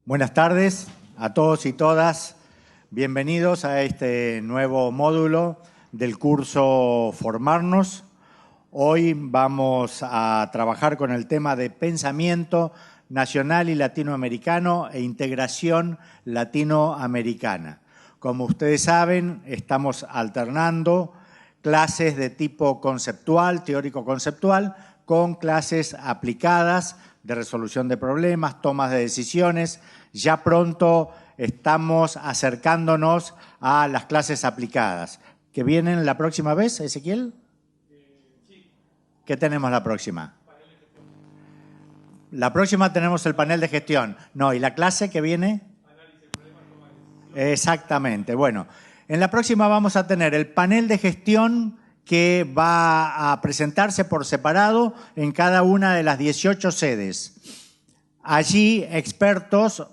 Buenas tardes a todos y todas. Bienvenidos a este nuevo módulo del curso Formarnos. Hoy vamos a trabajar con el tema de pensamiento nacional y latinoamericano e integración latinoamericana. Como ustedes saben, estamos alternando clases de tipo conceptual, teórico-conceptual, con clases aplicadas de resolución de problemas, tomas de decisiones. Ya pronto estamos acercándonos a las clases aplicadas. ¿Que vienen la próxima vez, Ezequiel? Sí. ¿Qué tenemos la próxima? La próxima tenemos el panel de gestión. No, ¿y la clase que viene? Análisis de problemas, toma de decisiones. Exactamente. Bueno, en la próxima vamos a tener el panel de gestión que va a presentarse por separado en cada una de las 18 sedes. Allí expertos,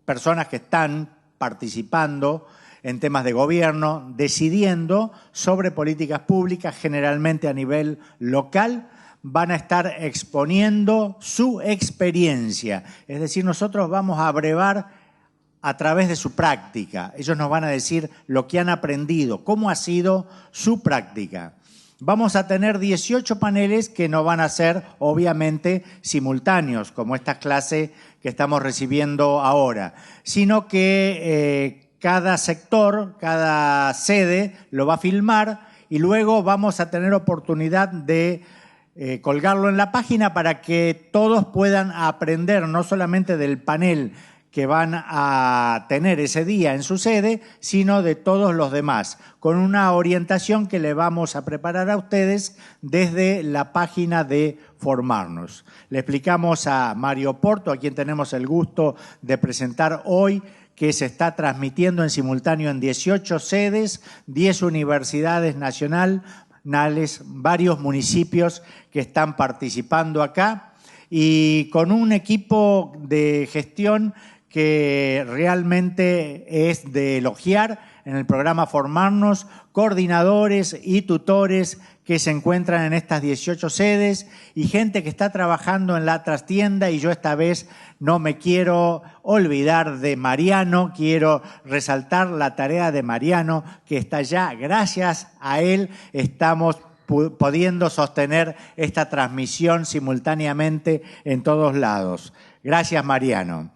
personas que están participando en temas de gobierno, decidiendo sobre políticas públicas, generalmente a nivel local, van a estar exponiendo su experiencia. Es decir, nosotros vamos a brevar a través de su práctica. Ellos nos van a decir lo que han aprendido, cómo ha sido su práctica. Vamos a tener 18 paneles que no van a ser, obviamente, simultáneos, como esta clase que estamos recibiendo ahora, sino que cada sector, cada sede lo va a filmar y luego vamos a tener oportunidad de colgarlo en la página para que todos puedan aprender no solamente del panel que van a tener ese día en su sede, sino de todos los demás, con una orientación que le vamos a preparar a ustedes desde la página de Formarnos. Le explicamos a Mario Porto, a quien tenemos el gusto de presentar hoy, que se está transmitiendo en simultáneo en 18 sedes, 10 universidades nacionales, varios municipios que están participando acá, y con un equipo de gestión que realmente es de elogiar en el programa Formarnos, coordinadores y tutores que se encuentran en estas 18 sedes y gente que está trabajando en la trastienda, y yo esta vez no me quiero olvidar de Mariano, quiero resaltar la tarea de Mariano que está allá. Gracias a él estamos pudiendo sostener esta transmisión simultáneamente en todos lados. Gracias, Mariano.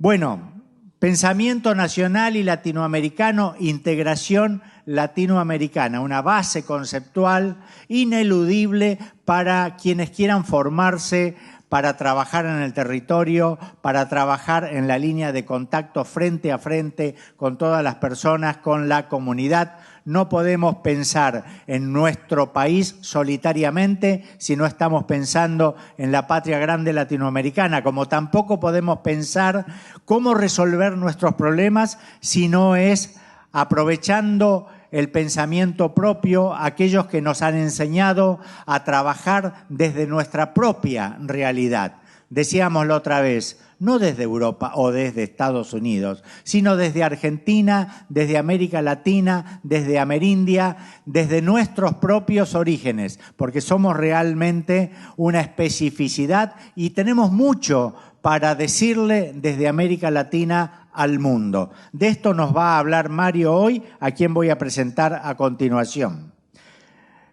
Bueno, pensamiento nacional y latinoamericano, integración latinoamericana, una base conceptual ineludible para quienes quieran formarse, para trabajar en el territorio, para trabajar en la línea de contacto frente a frente con todas las personas, con la comunidad. No podemos pensar en nuestro país solitariamente si no estamos pensando en la patria grande latinoamericana, como tampoco podemos pensar cómo resolver nuestros problemas si no es aprovechando el pensamiento propio, aquellos que nos han enseñado a trabajar desde nuestra propia realidad. Decíamos la otra vez, no desde Europa o desde Estados Unidos, sino desde Argentina, desde América Latina, desde Amerindia, desde nuestros propios orígenes, porque somos realmente una especificidad y tenemos mucho para decirle desde América Latina al mundo. De esto nos va a hablar Mario hoy, a quien voy a presentar a continuación.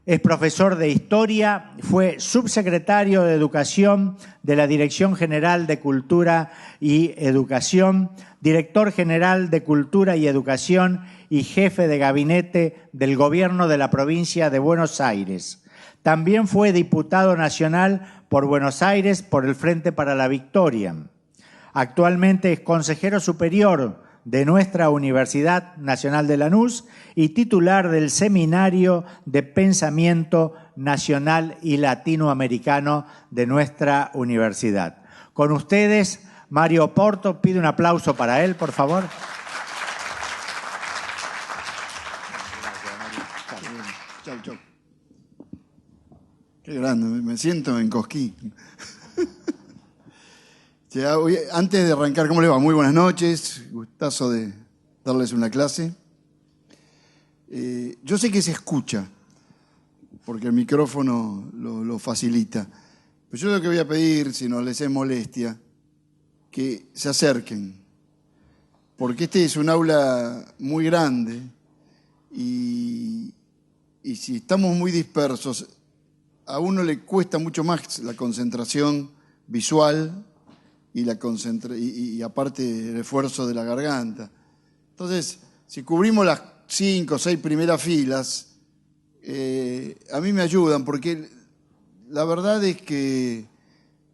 Es profesor de Historia, fue subsecretario de Educación de la Dirección General de Cultura y Educación, director general de Cultura y Educación y jefe de gabinete del Gobierno de la provincia de Buenos Aires. También fue diputado nacional por Buenos Aires por el Frente para la Victoria. Actualmente es consejero superior de nuestra Universidad Nacional de Lanús y titular del Seminario de Pensamiento Nacional y Latinoamericano de nuestra universidad. Con ustedes, Mario Porto. Pide un aplauso para él, por favor. Chau. Qué grande, me siento en Cosquín. Antes de arrancar, ¿cómo les va? Muy buenas noches, gustazo de darles una clase. Yo sé que se escucha, porque el micrófono lo facilita. Pero yo lo que voy a pedir, si no les es molestia, que se acerquen, porque este es un aula muy grande y si estamos muy dispersos, a uno le cuesta mucho más la concentración visual y aparte el esfuerzo de la garganta. Entonces, si cubrimos las 5 o 6 primeras filas, a mí me ayudan, porque la verdad es que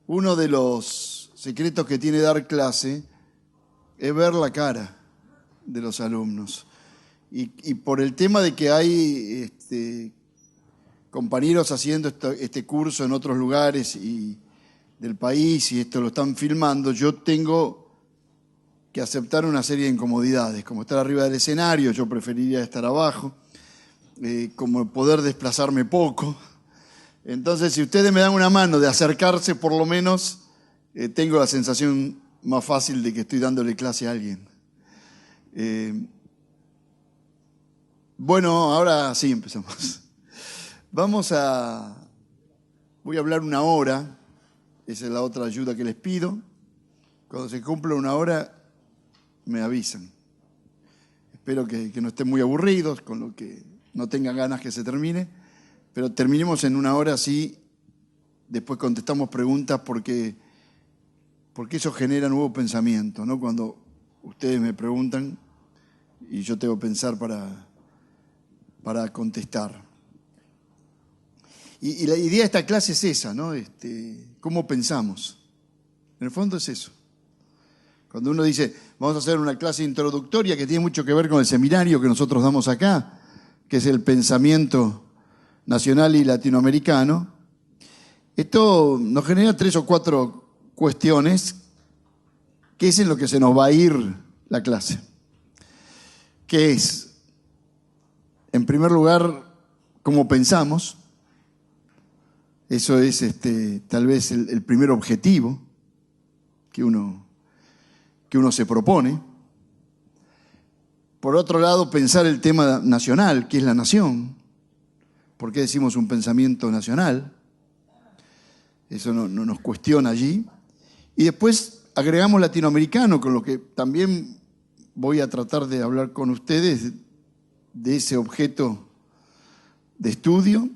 uno de los secretos que tiene dar clase es ver la cara de los alumnos. Y por el tema de que hay compañeros haciendo este curso en otros lugares del país y esto lo están filmando, yo tengo que aceptar una serie de incomodidades, como estar arriba del escenario, yo preferiría estar abajo, como poder desplazarme poco. Entonces, si ustedes me dan una mano de acercarse, por lo menos tengo la sensación más fácil de que estoy dándole clase a alguien. Bueno, ahora sí empezamos. Voy a hablar 1 hora, esa es la otra ayuda que les pido. Cuando se cumpla 1 hora, me avisan. Espero que no estén muy aburridos, con lo que no tengan ganas que se termine, pero terminemos en 1 hora, así después contestamos preguntas porque eso genera nuevo pensamiento, ¿no? Cuando ustedes me preguntan y yo tengo que pensar para contestar. Y la idea de esta clase es esa, ¿no? ¿Cómo pensamos? En el fondo es eso. Cuando uno dice, vamos a hacer una clase introductoria que tiene mucho que ver con el seminario que nosotros damos acá, que es el pensamiento nacional y latinoamericano, esto nos genera 3 o 4 cuestiones que es en lo que se nos va a ir la clase. Que es, en primer lugar, cómo pensamos. Eso es tal vez el primer objetivo que uno se propone. Por otro lado, pensar el tema nacional, ¿qué es la nación? ¿Por qué decimos un pensamiento nacional? Eso no nos cuestiona allí. Y después agregamos latinoamericano, con lo que también voy a tratar de hablar con ustedes de ese objeto de estudio,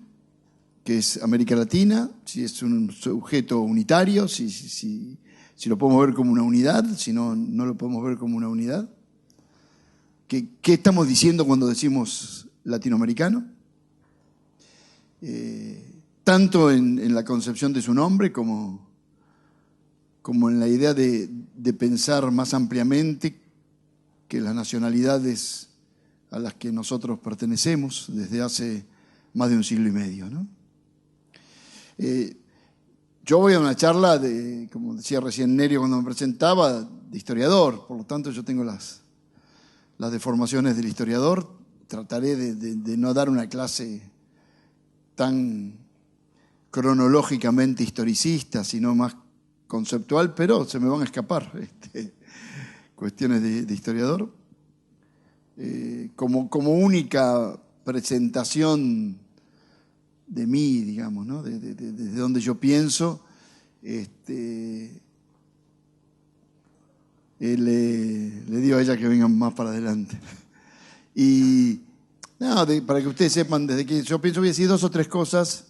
que es América Latina, si es un sujeto unitario, si lo podemos ver como una unidad, si no lo podemos ver como una unidad. ¿Qué estamos diciendo cuando decimos latinoamericano? Tanto en la concepción de su nombre como en la idea de pensar más ampliamente que las nacionalidades a las que nosotros pertenecemos desde hace más de 1 siglo y medio, ¿no? Yo voy a una charla como decía recién Nerio cuando me presentaba, de historiador, por lo tanto yo tengo las deformaciones del historiador. Trataré de no dar una clase tan cronológicamente historicista, sino más conceptual, pero se me van a escapar cuestiones de historiador. Como única presentación de mí, digamos, ¿no? Desde donde yo pienso, le digo a ella que vengan más para adelante. Y para que ustedes sepan, desde que yo pienso, voy a decir 2 o 3 cosas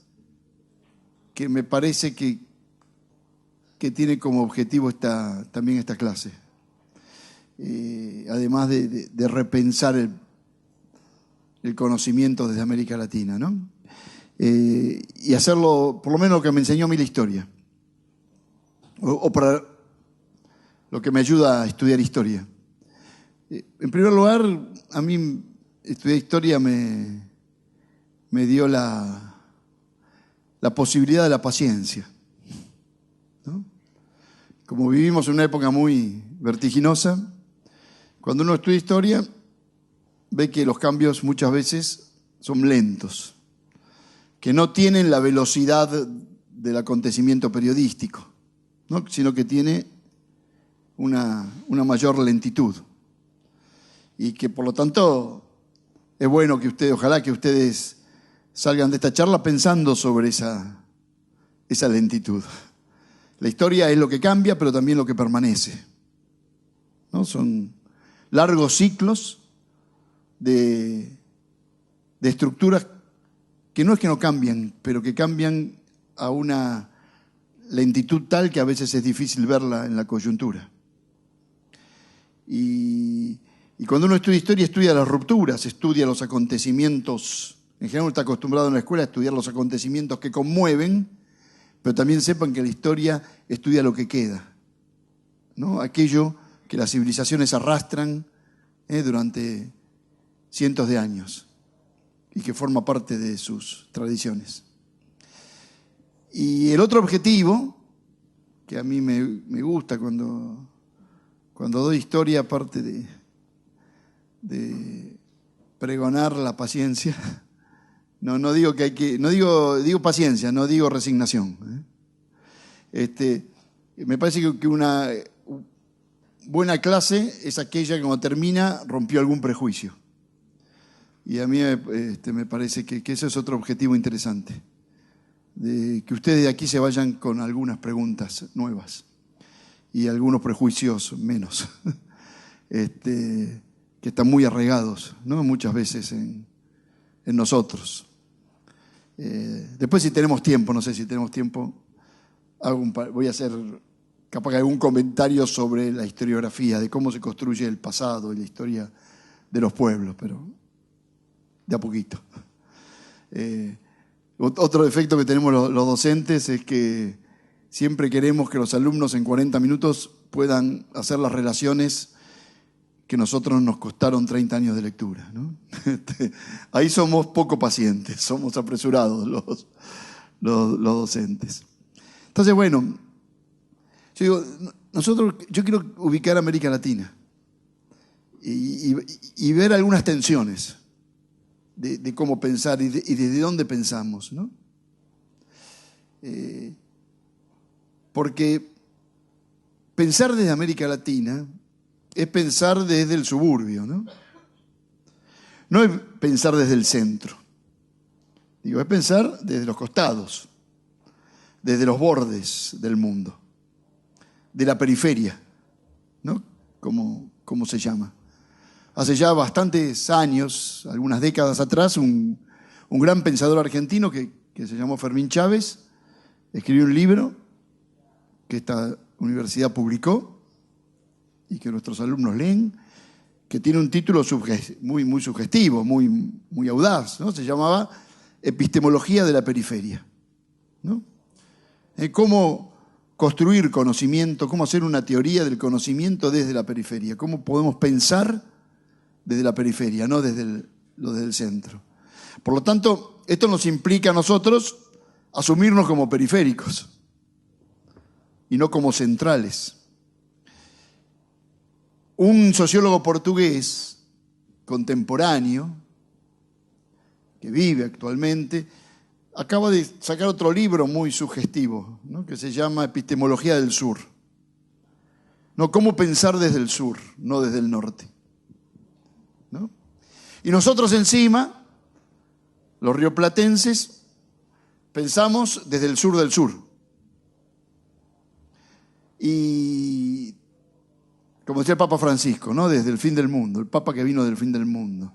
que me parece que tiene como objetivo también esta clase. Además de repensar el conocimiento desde América Latina, ¿no? Y hacerlo, por lo menos lo que me enseñó a mí la historia, o para lo que me ayuda a estudiar historia. En primer lugar, a mí estudiar historia me dio la posibilidad de la paciencia, ¿no? Como vivimos en una época muy vertiginosa, cuando uno estudia historia ve que los cambios muchas veces son lentos, que no tienen la velocidad del acontecimiento periodístico, ¿no? Sino que tiene una mayor lentitud. Y que por lo tanto es bueno que ojalá que ustedes salgan de esta charla pensando sobre esa lentitud. La historia es lo que cambia, pero también lo que permanece, ¿no? Son largos ciclos de estructuras que no es que no cambian, pero que cambian a una lentitud tal que a veces es difícil verla en la coyuntura. Y cuando uno estudia historia, estudia las rupturas, estudia los acontecimientos. En general uno está acostumbrado en la escuela a estudiar los acontecimientos que conmueven, pero también sepan que la historia estudia lo que queda, ¿no? Aquello que las civilizaciones arrastran durante cientos de años y que forma parte de sus tradiciones. Y el otro objetivo, que a mí me gusta cuando doy historia, aparte de pregonar la paciencia, no digo que hay que, digo paciencia, no digo resignación. Me parece que una buena clase es aquella que cuando termina rompió algún prejuicio. Y a mí me parece que ese es otro objetivo interesante, de que ustedes de aquí se vayan con algunas preguntas nuevas y algunos prejuicios menos, que están muy arraigados, ¿no? Muchas veces en nosotros. Después, si tenemos tiempo, no sé si tenemos tiempo, voy a hacer capaz que algún comentario sobre la historiografía, de cómo se construye el pasado y la historia de los pueblos, pero de a poquito. Otro defecto que tenemos los docentes es que siempre queremos que los alumnos en 40 minutos puedan hacer las relaciones que nosotros nos costaron 30 años de lectura, ¿no? Ahí somos poco pacientes, somos apresurados los docentes. Entonces, bueno, yo quiero ubicar a América Latina y ver algunas tensiones de cómo pensar y desde dónde pensamos, ¿no? Porque pensar desde América Latina es pensar desde el suburbio, ¿no? No es pensar desde el centro. Es pensar desde los costados, desde los bordes del mundo, de la periferia, ¿no? Como se llama. Hace ya bastantes años, algunas décadas atrás, un gran pensador argentino que se llamó Fermín Chávez escribió un libro que esta universidad publicó y que nuestros alumnos leen, que tiene un título muy sugestivo, muy audaz, ¿no? Se llamaba Epistemología de la periferia, ¿no? Cómo construir conocimiento, cómo hacer una teoría del conocimiento desde la periferia, cómo podemos pensar desde la periferia, no desde el centro. Por lo tanto, esto nos implica a nosotros asumirnos como periféricos y no como centrales. Un sociólogo portugués contemporáneo, que vive actualmente, acaba de sacar otro libro muy sugestivo, ¿no? Que se llama Epistemología del Sur. No, cómo pensar desde el sur, no desde el norte, ¿no? Y nosotros encima, los rioplatenses, pensamos desde el sur del sur. Y como decía el Papa Francisco, ¿no? Desde el fin del mundo, el Papa que vino del fin del mundo.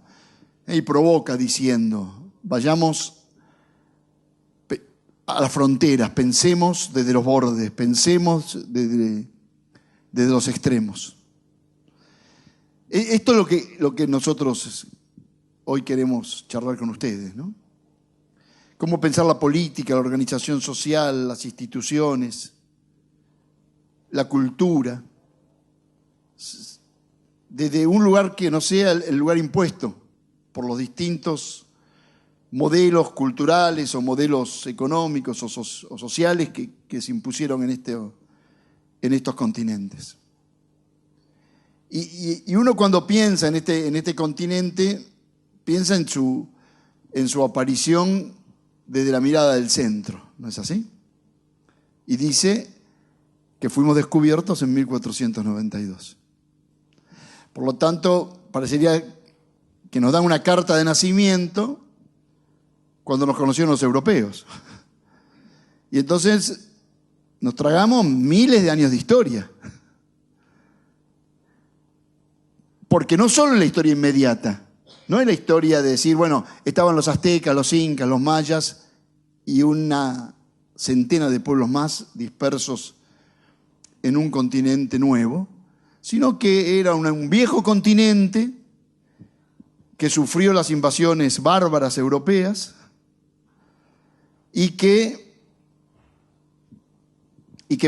Y provoca diciendo, vayamos a las fronteras, pensemos desde los bordes, pensemos desde los extremos. Esto es lo que nosotros hoy queremos charlar con ustedes, ¿no? Cómo pensar la política, la organización social, las instituciones, la cultura, desde un lugar que no sea el lugar impuesto por los distintos modelos culturales o modelos económicos o sociales que se impusieron en estos continentes. Y uno cuando piensa en este continente, piensa en su aparición desde la mirada del centro, ¿no es así? Y dice que fuimos descubiertos en 1492. Por lo tanto, parecería que nos dan una carta de nacimiento cuando nos conocieron los europeos. Y entonces nos tragamos miles de años de historia. Porque no solo la historia inmediata, no es la historia de decir, bueno, estaban los aztecas, los incas, los mayas y una centena de pueblos más dispersos en un continente nuevo, sino que era un viejo continente que sufrió las invasiones bárbaras europeas y que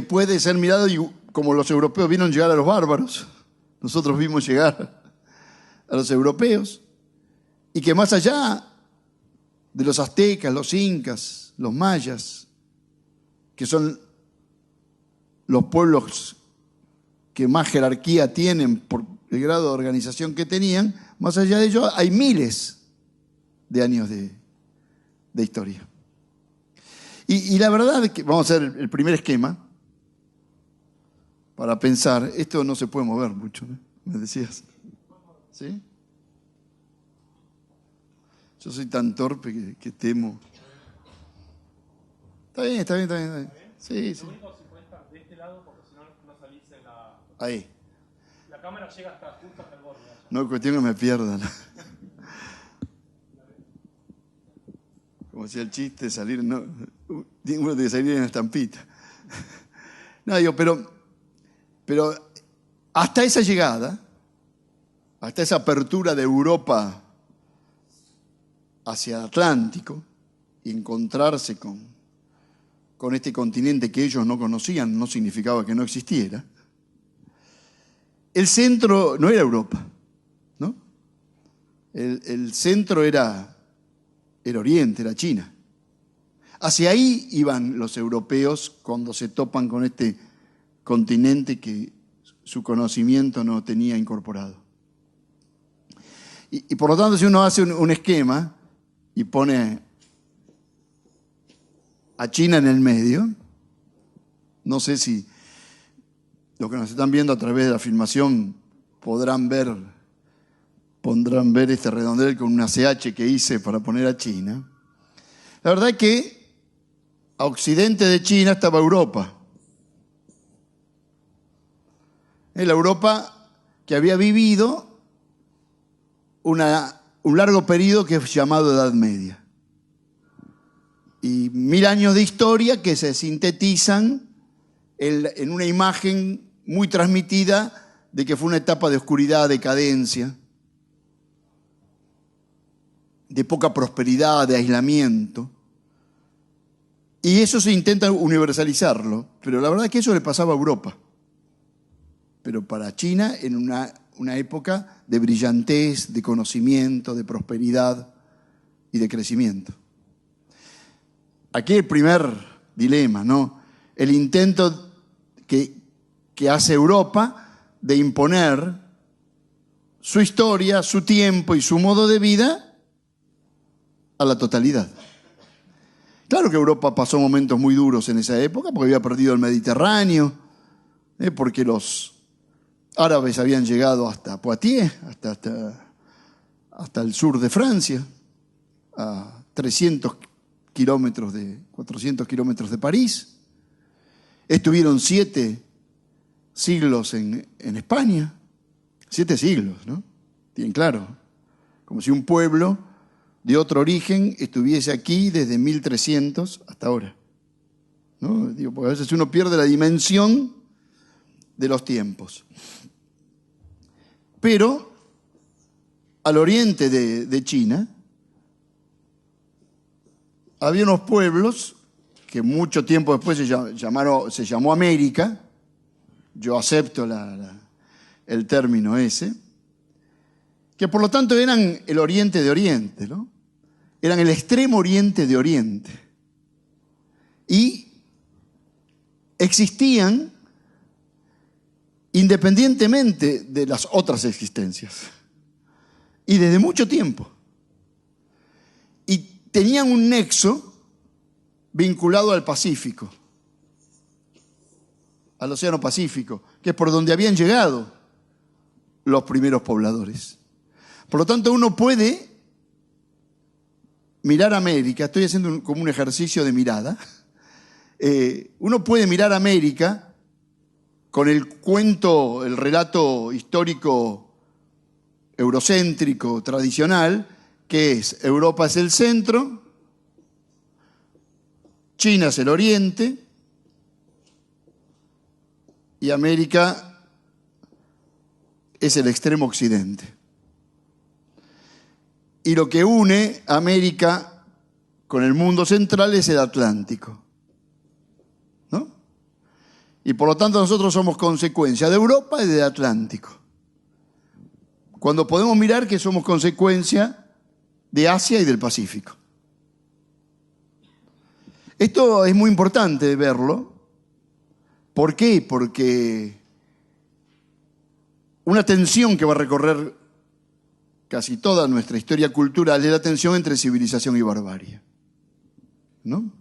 puede ser mirado como los europeos vieron llegar a los bárbaros, nosotros vimos llegar a los europeos, y que más allá de los aztecas, los incas, los mayas, que son los pueblos que más jerarquía tienen por el grado de organización que tenían, más allá de ello hay miles de años de historia. Y la verdad es que vamos a hacer el primer esquema para pensar. Esto no se puede mover mucho, ¿no? Me decías. ¿Sí? Yo soy tan torpe que temo. Está bien, está bien, está bien. Está bien. Sí, sí. Lo único si puede estar de este lado porque si no, no salís en la... Ahí. La cámara llega justo hasta el borde. No es cuestión que me pierdan. Como decía el chiste, salir, no, uno tiene que salir en la estampita. No, digo, pero hasta esa llegada, hasta esa apertura de Europa hacia el Atlántico y encontrarse con este continente que ellos no conocían, no significaba que no existiera. El centro no era Europa, ¿no? El centro era Oriente, era China. Hacia ahí iban los europeos cuando se topan con este continente que su conocimiento no tenía incorporado. Y por lo tanto, si uno hace un esquema y pone a China en el medio, no sé si los que nos están viendo a través de la filmación podrán ver este redondel con una CH que hice para poner a China. La verdad es que a occidente de China estaba Europa. Es la Europa que había vivido un largo periodo que es llamado Edad Media. Y 1000 años de historia que se sintetizan en una imagen muy transmitida de que fue una etapa de oscuridad, decadencia, de poca prosperidad, de aislamiento. Y eso se intenta universalizarlo, pero la verdad es que eso le pasaba a Europa. Pero para China en una época de brillantez, de conocimiento, de prosperidad y de crecimiento. Aquí el primer dilema, ¿no? El intento que hace Europa de imponer su historia, su tiempo y su modo de vida a la totalidad. Claro que Europa pasó momentos muy duros en esa época porque había perdido el Mediterráneo, porque los árabes habían llegado hasta Poitiers, hasta el sur de Francia, a 400 kilómetros de París. Estuvieron 7 siglos en España, 7 siglos, ¿no? Bien claro, como si un pueblo de otro origen estuviese aquí desde 1300 hasta ahora, ¿no? Digo, porque a veces uno pierde la dimensión de los tiempos. Pero al oriente de China había unos pueblos que mucho tiempo después se llamó América. Yo acepto el término ese, que por lo tanto eran el oriente de Oriente, ¿no? Eran el extremo oriente de Oriente. Y existían independientemente de las otras existencias. Y desde mucho tiempo. Y tenían un nexo vinculado al Pacífico, al Océano Pacífico, que es por donde habían llegado los primeros pobladores. Por lo tanto, uno puede mirar América, estoy haciendo como un ejercicio de mirada, Uno puede mirar a América con el cuento, el relato histórico eurocéntrico, tradicional, que es Europa es el centro, China es el oriente y América es el extremo occidente. Y lo que une a América con el mundo central es el Atlántico, ¿no? Y por lo tanto nosotros somos consecuencia de Europa y del Atlántico. Cuando podemos mirar que somos consecuencia de Asia y del Pacífico. Esto es muy importante verlo. ¿Por qué? Porque una tensión que va a recorrer casi toda nuestra historia cultural es la tensión entre civilización y barbarie, ¿no?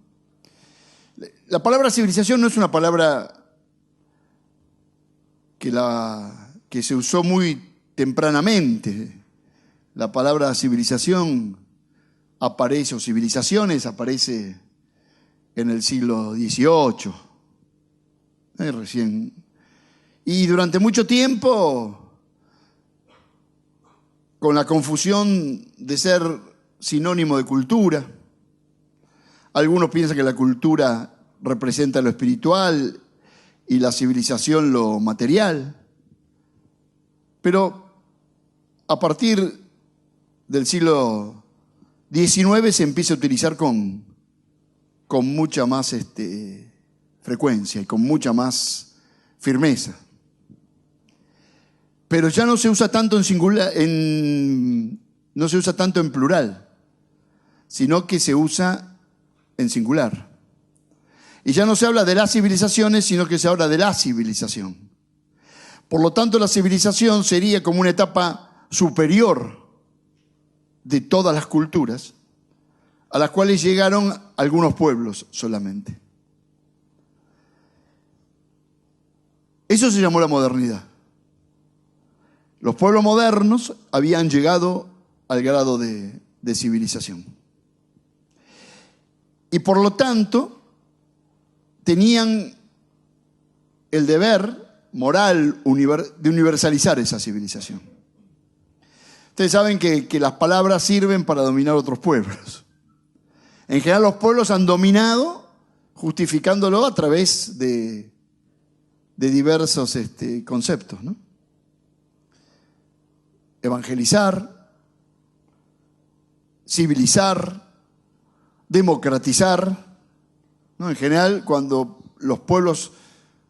La palabra civilización no es una palabra que se usó muy tempranamente. La palabra civilización aparece, o civilizaciones aparece en el siglo XVIII, recién. Y durante mucho tiempo, con la confusión de ser sinónimo de cultura. Algunos piensan que la cultura representa lo espiritual y la civilización lo material. Pero a partir del siglo XIX se empieza a utilizar con mucha más frecuencia y con mucha más firmeza. Pero ya no se usa tanto en singular, no se usa tanto en plural, sino que se usa en singular. Y ya no se habla de las civilizaciones, sino que se habla de la civilización. Por lo tanto, la civilización sería como una etapa superior de todas las culturas, a las cuales llegaron algunos pueblos solamente. Eso se llamó la modernidad. Los pueblos modernos habían llegado al grado de civilización. Y por lo tanto, tenían el deber moral de universalizar esa civilización. Ustedes saben que las palabras sirven para dominar otros pueblos. En general los pueblos han dominado justificándolo a través de diversos conceptos, ¿no? Evangelizar, civilizar, democratizar, ¿no? En general, cuando los pueblos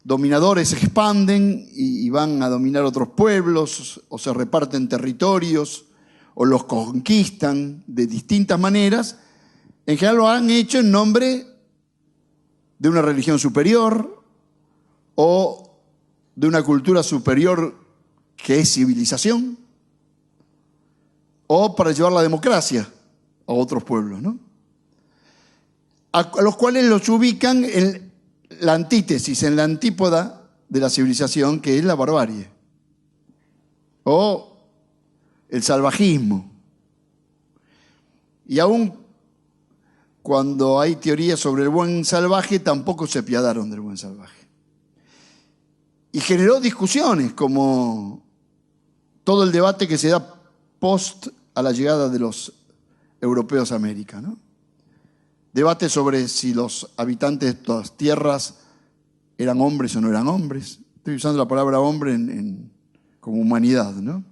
dominadores se expanden y van a dominar otros pueblos, o se reparten territorios, o los conquistan de distintas maneras, en general lo han hecho en nombre de una religión superior o de una cultura superior que es civilización, o para llevar la democracia a otros pueblos, ¿no? A los cuales los ubican en la antítesis, en la antípoda de la civilización, que es la barbarie o el salvajismo. Y aún cuando hay teorías sobre el buen salvaje, tampoco se apiadaron del buen salvaje. Y generó discusiones, como todo el debate que se da post a la llegada de los europeos a América, ¿no? Debate sobre si los habitantes de estas tierras eran hombres o no eran hombres. Estoy usando la palabra hombre como humanidad, ¿no?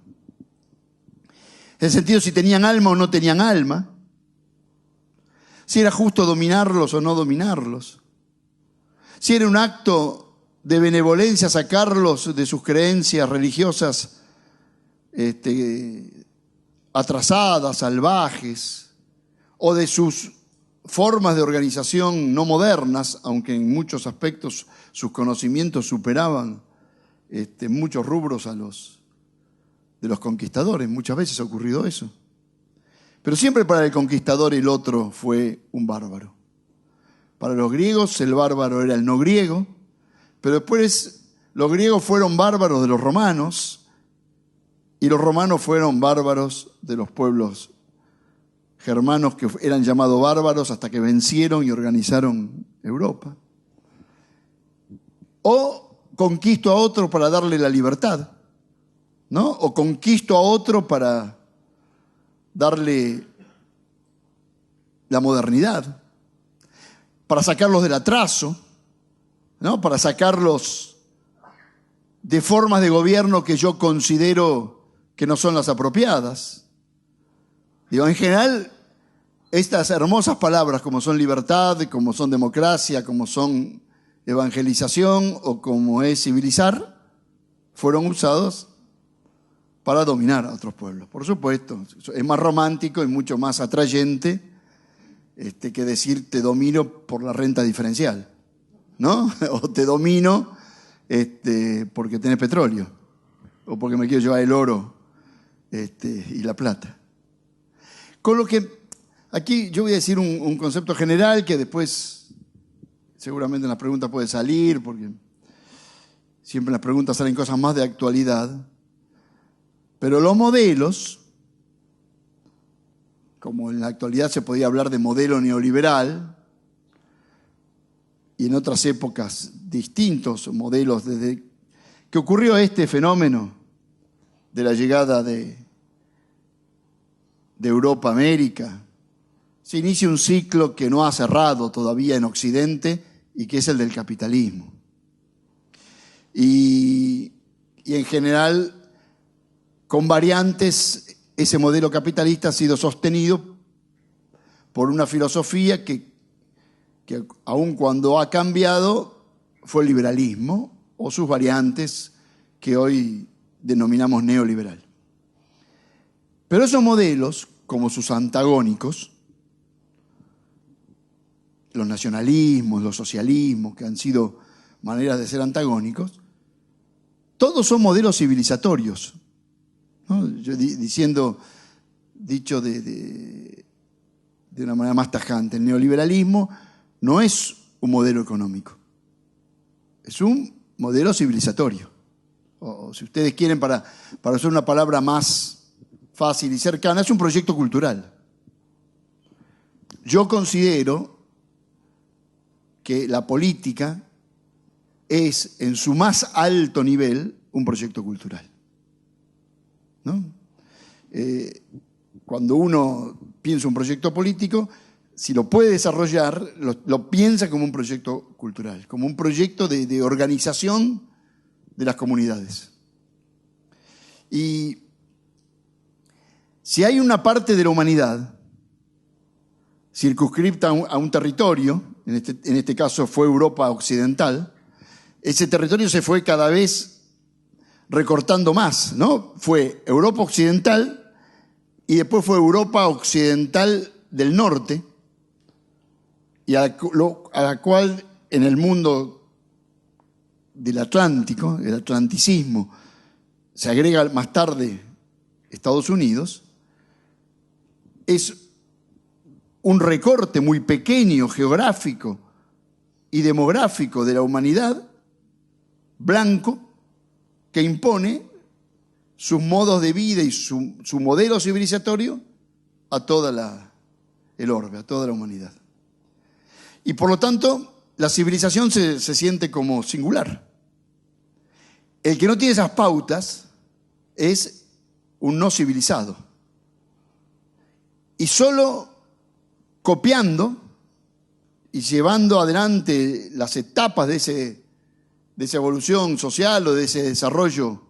En el sentido si tenían alma o no tenían alma. Si era justo dominarlos o no dominarlos. Si era un acto de benevolencia sacarlos de sus creencias religiosas atrasadas, salvajes, o de sus formas de organización no modernas, aunque en muchos aspectos sus conocimientos superaban muchos rubros de los conquistadores. Muchas veces ha ocurrido eso. Pero siempre para el conquistador el otro fue un bárbaro. Para los griegos el bárbaro era el no griego, pero después los griegos fueron bárbaros de los romanos y los romanos fueron bárbaros de los pueblos germanos que eran llamados bárbaros hasta que vencieron y organizaron Europa. o conquisto a otro para darle la libertad, ¿no? O conquisto a otro para darle la modernidad, para sacarlos del atraso, ¿no? Para sacarlos de formas de gobierno que yo considero que no son las apropiadas. Digo, en general, estas hermosas palabras como son libertad, como son democracia, como son evangelización o como es civilizar, fueron usados para dominar a otros pueblos. Por supuesto, es más romántico y mucho más atrayente que decir te domino por la renta diferencial, ¿no? O te domino porque tenés petróleo, o porque me quiero llevar el oro y la plata. Con lo que aquí yo voy a decir un concepto general que después seguramente en las preguntas puede salir, porque siempre en las preguntas salen cosas más de actualidad. Pero los modelos, como en la actualidad se podía hablar de modelo neoliberal, y en otras épocas distintos modelos, desde que ocurrió este fenómeno de la llegada de Europa a América, se inicia un ciclo que no ha cerrado todavía en Occidente y que es el del capitalismo. Y en general, con variantes, ese modelo capitalista ha sido sostenido por una filosofía que aun cuando ha cambiado, fue el liberalismo o sus variantes que hoy denominamos neoliberal. Pero esos modelos, como sus antagónicos, los nacionalismos, los socialismos, que han sido maneras de ser antagónicos, todos son modelos civilizatorios, ¿no? Yo dicho de una manera más tajante, el neoliberalismo no es un modelo económico, es un modelo civilizatorio. O si ustedes quieren, para usar una palabra más fácil y cercana, es un proyecto cultural. Yo considero que la política es, en su más alto nivel, un proyecto cultural, ¿no? Cuando uno piensa un proyecto político, si lo puede desarrollar, lo piensa como un proyecto cultural, como un proyecto de organización de las comunidades. Y si hay una parte de la humanidad circunscripta a un territorio, en este caso fue Europa Occidental, ese territorio se fue cada vez recortando más, ¿no? Fue Europa Occidental y después fue Europa Occidental del Norte, y a la cual en el mundo del Atlántico, el atlanticismo, se agrega más tarde Estados Unidos. Es un recorte muy pequeño, geográfico y demográfico de la humanidad, blanco, que impone sus modos de vida y su modelo civilizatorio a toda el orbe, a toda la humanidad. Y por lo tanto, la civilización se siente como singular. El que no tiene esas pautas es un no civilizado. Y solo copiando y llevando adelante las etapas de esa evolución social o de ese desarrollo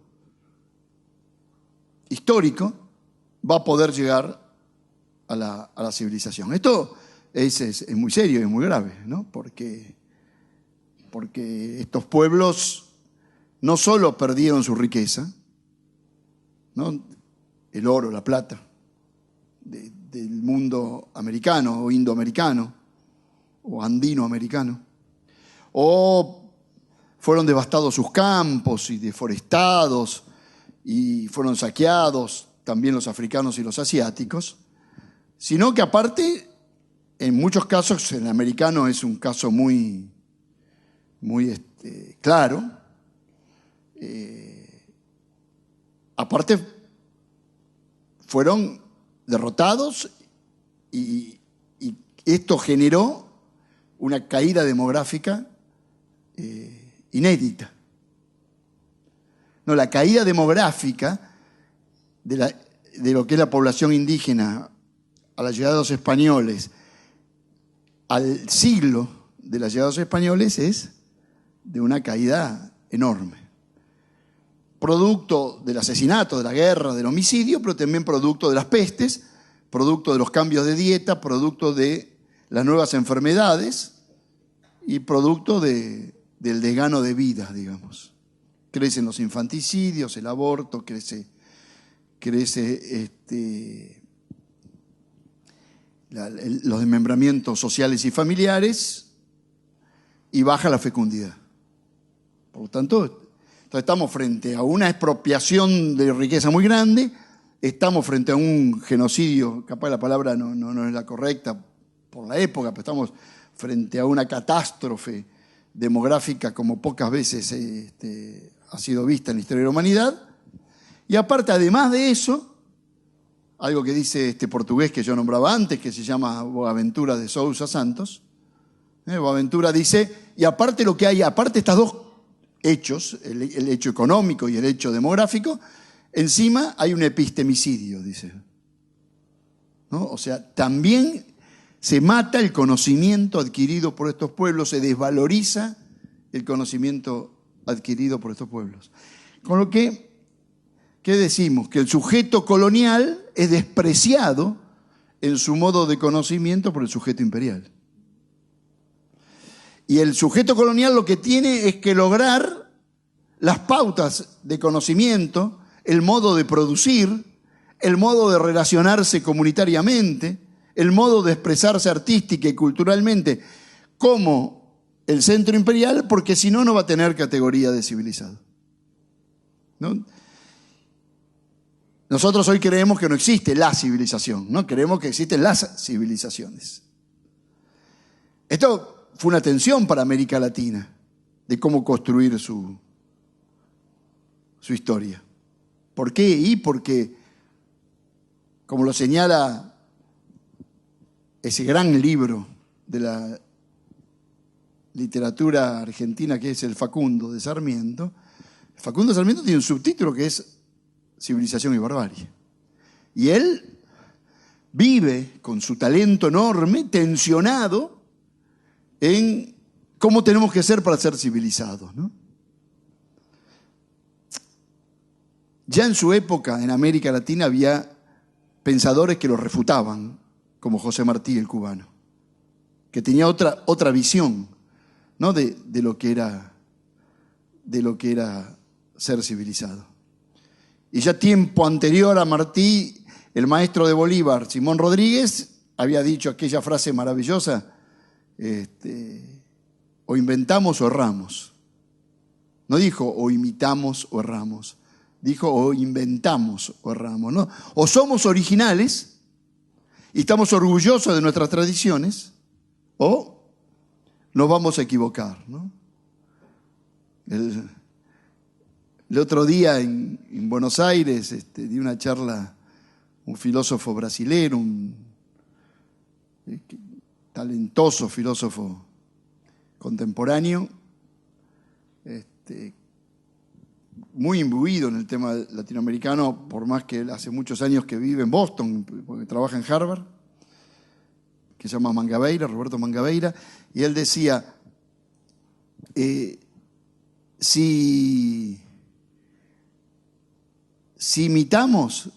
histórico, va a poder llegar a la civilización. Esto es muy serio y es muy grave, ¿no? Porque estos pueblos no solo perdieron su riqueza, ¿no? El oro, la plata, del mundo americano o indoamericano o andinoamericano, o fueron devastados sus campos y deforestados y fueron saqueados también los africanos y los asiáticos, sino que aparte, en muchos casos, el americano es un caso muy claro, aparte fueron derrotados y esto generó una caída demográfica inédita. No, la caída demográfica de lo que es la población indígena a la llegada de los españoles, al siglo de la llegada de los españoles, es de una caída enorme. Producto del asesinato, de la guerra, del homicidio, pero también producto de las pestes, producto de los cambios de dieta, producto de las nuevas enfermedades y producto del desgano de vida, digamos. Crecen los infanticidios, el aborto, crece los desmembramientos sociales y familiares y baja la fecundidad. Por lo tanto, estamos frente a una expropiación de riqueza muy grande, estamos frente a un genocidio, capaz la palabra no es la correcta por la época, pero estamos frente a una catástrofe demográfica como pocas veces ha sido vista en la historia de la humanidad. Y aparte, además de eso, algo que dice este portugués que yo nombraba antes, que se llama Boaventura de Sousa Santos, Boaventura dice, y aparte lo que hay, aparte estos dos hechos, el hecho económico y el hecho demográfico, encima hay un epistemicidio, dice. ¿No? O sea, también se mata el conocimiento adquirido por estos pueblos, se desvaloriza el conocimiento adquirido por estos pueblos. Con lo que, ¿qué decimos? Que el sujeto colonial es despreciado en su modo de conocimiento por el sujeto imperial. Y el sujeto colonial lo que tiene es que lograr las pautas de conocimiento, el modo de producir, el modo de relacionarse comunitariamente, el modo de expresarse artística y culturalmente como el centro imperial, porque si no, no va a tener categoría de civilizado. ¿No? Nosotros hoy creemos que no existe la civilización, ¿no? Creemos que existen las civilizaciones. Esto fue una tensión para América Latina de cómo construir su historia. ¿Por qué? Y porque, como lo señala ese gran libro de la literatura argentina que es El Facundo de Sarmiento, el Facundo de Sarmiento tiene un subtítulo que es Civilización y Barbarie. Y él vive con su talento enorme, tensionado en cómo tenemos que ser para ser civilizados, ¿no? Ya en su época, en América Latina, había pensadores que lo refutaban, como José Martí, el cubano, que tenía otra visión, ¿no? de lo que era ser civilizado. Y ya tiempo anterior a Martí, el maestro de Bolívar, Simón Rodríguez, había dicho aquella frase maravillosa, o inventamos o erramos. No dijo o imitamos o erramos, dijo o inventamos o erramos, ¿no? O somos originales y estamos orgullosos de nuestras tradiciones, o nos vamos a equivocar, ¿no? El otro día en Buenos Aires di una charla un filósofo brasilero, un talentoso filósofo contemporáneo, muy imbuido en el tema latinoamericano, por más que él hace muchos años que vive en Boston, porque trabaja en Harvard, que se llama Mangabeira, Roberto Mangabeira, y él decía, si imitamos,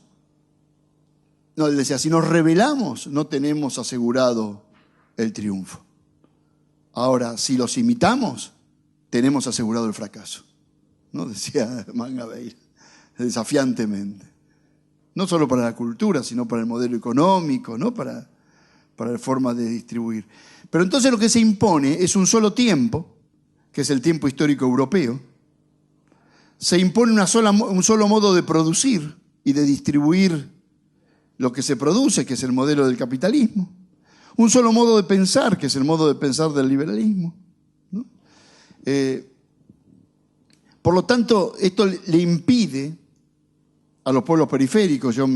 no, él decía, si nos rebelamos, no tenemos asegurado el triunfo. Ahora, si los imitamos, tenemos asegurado el fracaso, ¿no? Decía Mangabeira, desafiantemente. No solo para la cultura, sino para el modelo económico, ¿no? Para la forma de distribuir. Pero entonces lo que se impone es un solo tiempo, que es el tiempo histórico europeo. Se impone un solo modo de producir y de distribuir lo que se produce, que es el modelo del capitalismo. Un solo modo de pensar, que es el modo de pensar del liberalismo, ¿no? Por lo tanto, esto le impide a los pueblos periféricos, yo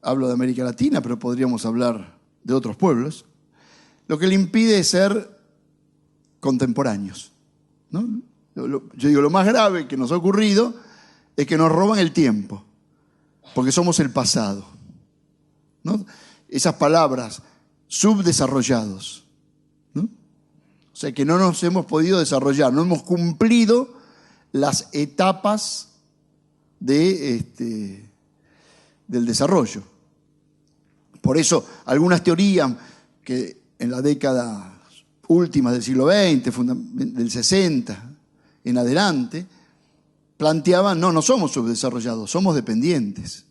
hablo de América Latina, pero podríamos hablar de otros pueblos, lo que le impide es ser contemporáneos, ¿no? Yo digo, lo más grave que nos ha ocurrido es que nos roban el tiempo, porque somos el pasado, ¿no? Esas palabras, subdesarrollados, ¿no? O sea que no nos hemos podido desarrollar, no hemos cumplido las etapas del desarrollo. Por eso algunas teorías que en la década última del siglo XX, del 60 en adelante, planteaban, no somos subdesarrollados, somos dependientes.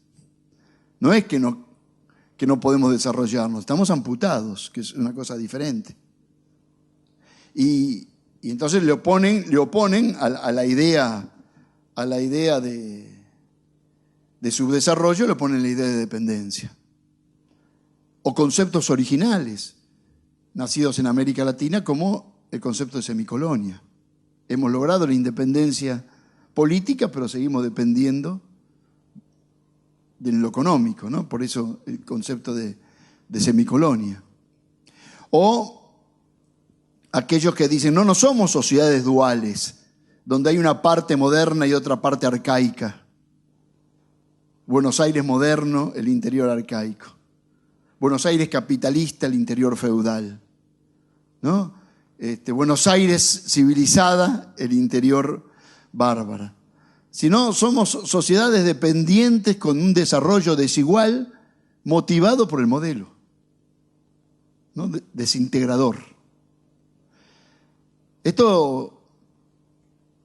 No es que no podemos desarrollarnos, estamos amputados, que es una cosa diferente. Y entonces le oponen a la idea de subdesarrollo, le ponen la idea de dependencia. O conceptos originales, nacidos en América Latina, como el concepto de semicolonia. Hemos logrado la independencia política, pero seguimos dependiendo de lo económico, ¿no? Por eso el concepto de semicolonia. O aquellos que dicen, no somos sociedades duales, donde hay una parte moderna y otra parte arcaica. Buenos Aires moderno, el interior arcaico. Buenos Aires capitalista, el interior feudal, ¿no? Buenos Aires civilizada, el interior bárbara. Si no, somos sociedades dependientes con un desarrollo desigual motivado por el modelo, ¿no? Desintegrador. Esto,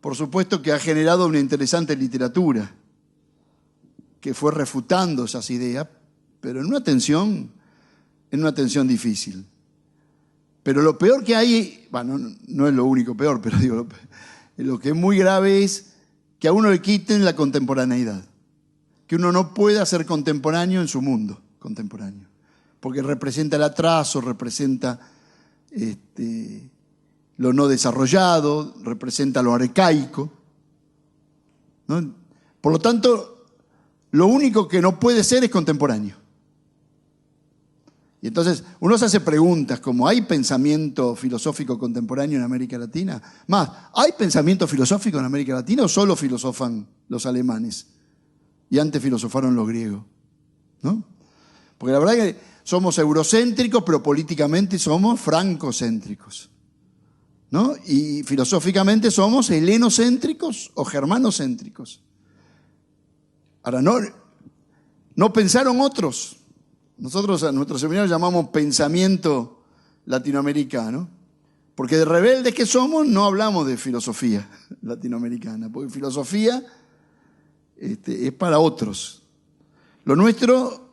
por supuesto, que ha generado una interesante literatura que fue refutando esas ideas, pero en una tensión difícil. Pero lo peor que hay, bueno, no es lo único peor, pero digo, lo que es muy grave es que a uno le quiten la contemporaneidad, que uno no pueda ser contemporáneo en su mundo contemporáneo, porque representa el atraso, representa lo no desarrollado, representa lo arcaico, ¿no? Por lo tanto, lo único que no puede ser es contemporáneo. Y entonces uno se hace preguntas como, ¿hay pensamiento filosófico contemporáneo en América Latina? Más, ¿hay pensamiento filosófico en América Latina o solo filosofan los alemanes? Y antes filosofaron los griegos, ¿no? Porque la verdad es que somos eurocéntricos, pero políticamente somos francocéntricos, ¿no? Y filosóficamente somos helenocéntricos o germanocéntricos. Ahora, no pensaron otros. Nosotros a nuestro seminario llamamos pensamiento latinoamericano, porque de rebeldes que somos no hablamos de filosofía latinoamericana, porque filosofía es para otros. Lo nuestro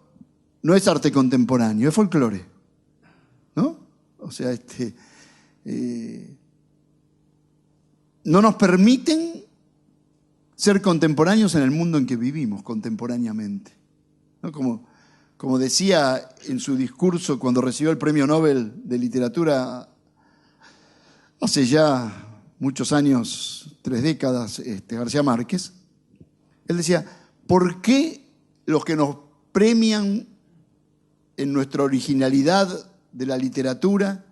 no es arte contemporáneo, es folclore, ¿no? O sea, no nos permiten ser contemporáneos en el mundo en que vivimos contemporáneamente, ¿no? Como decía en su discurso cuando recibió el Premio Nobel de Literatura hace ya muchos años, 3 décadas, García Márquez, él decía, ¿por qué los que nos premian en nuestra originalidad de la literatura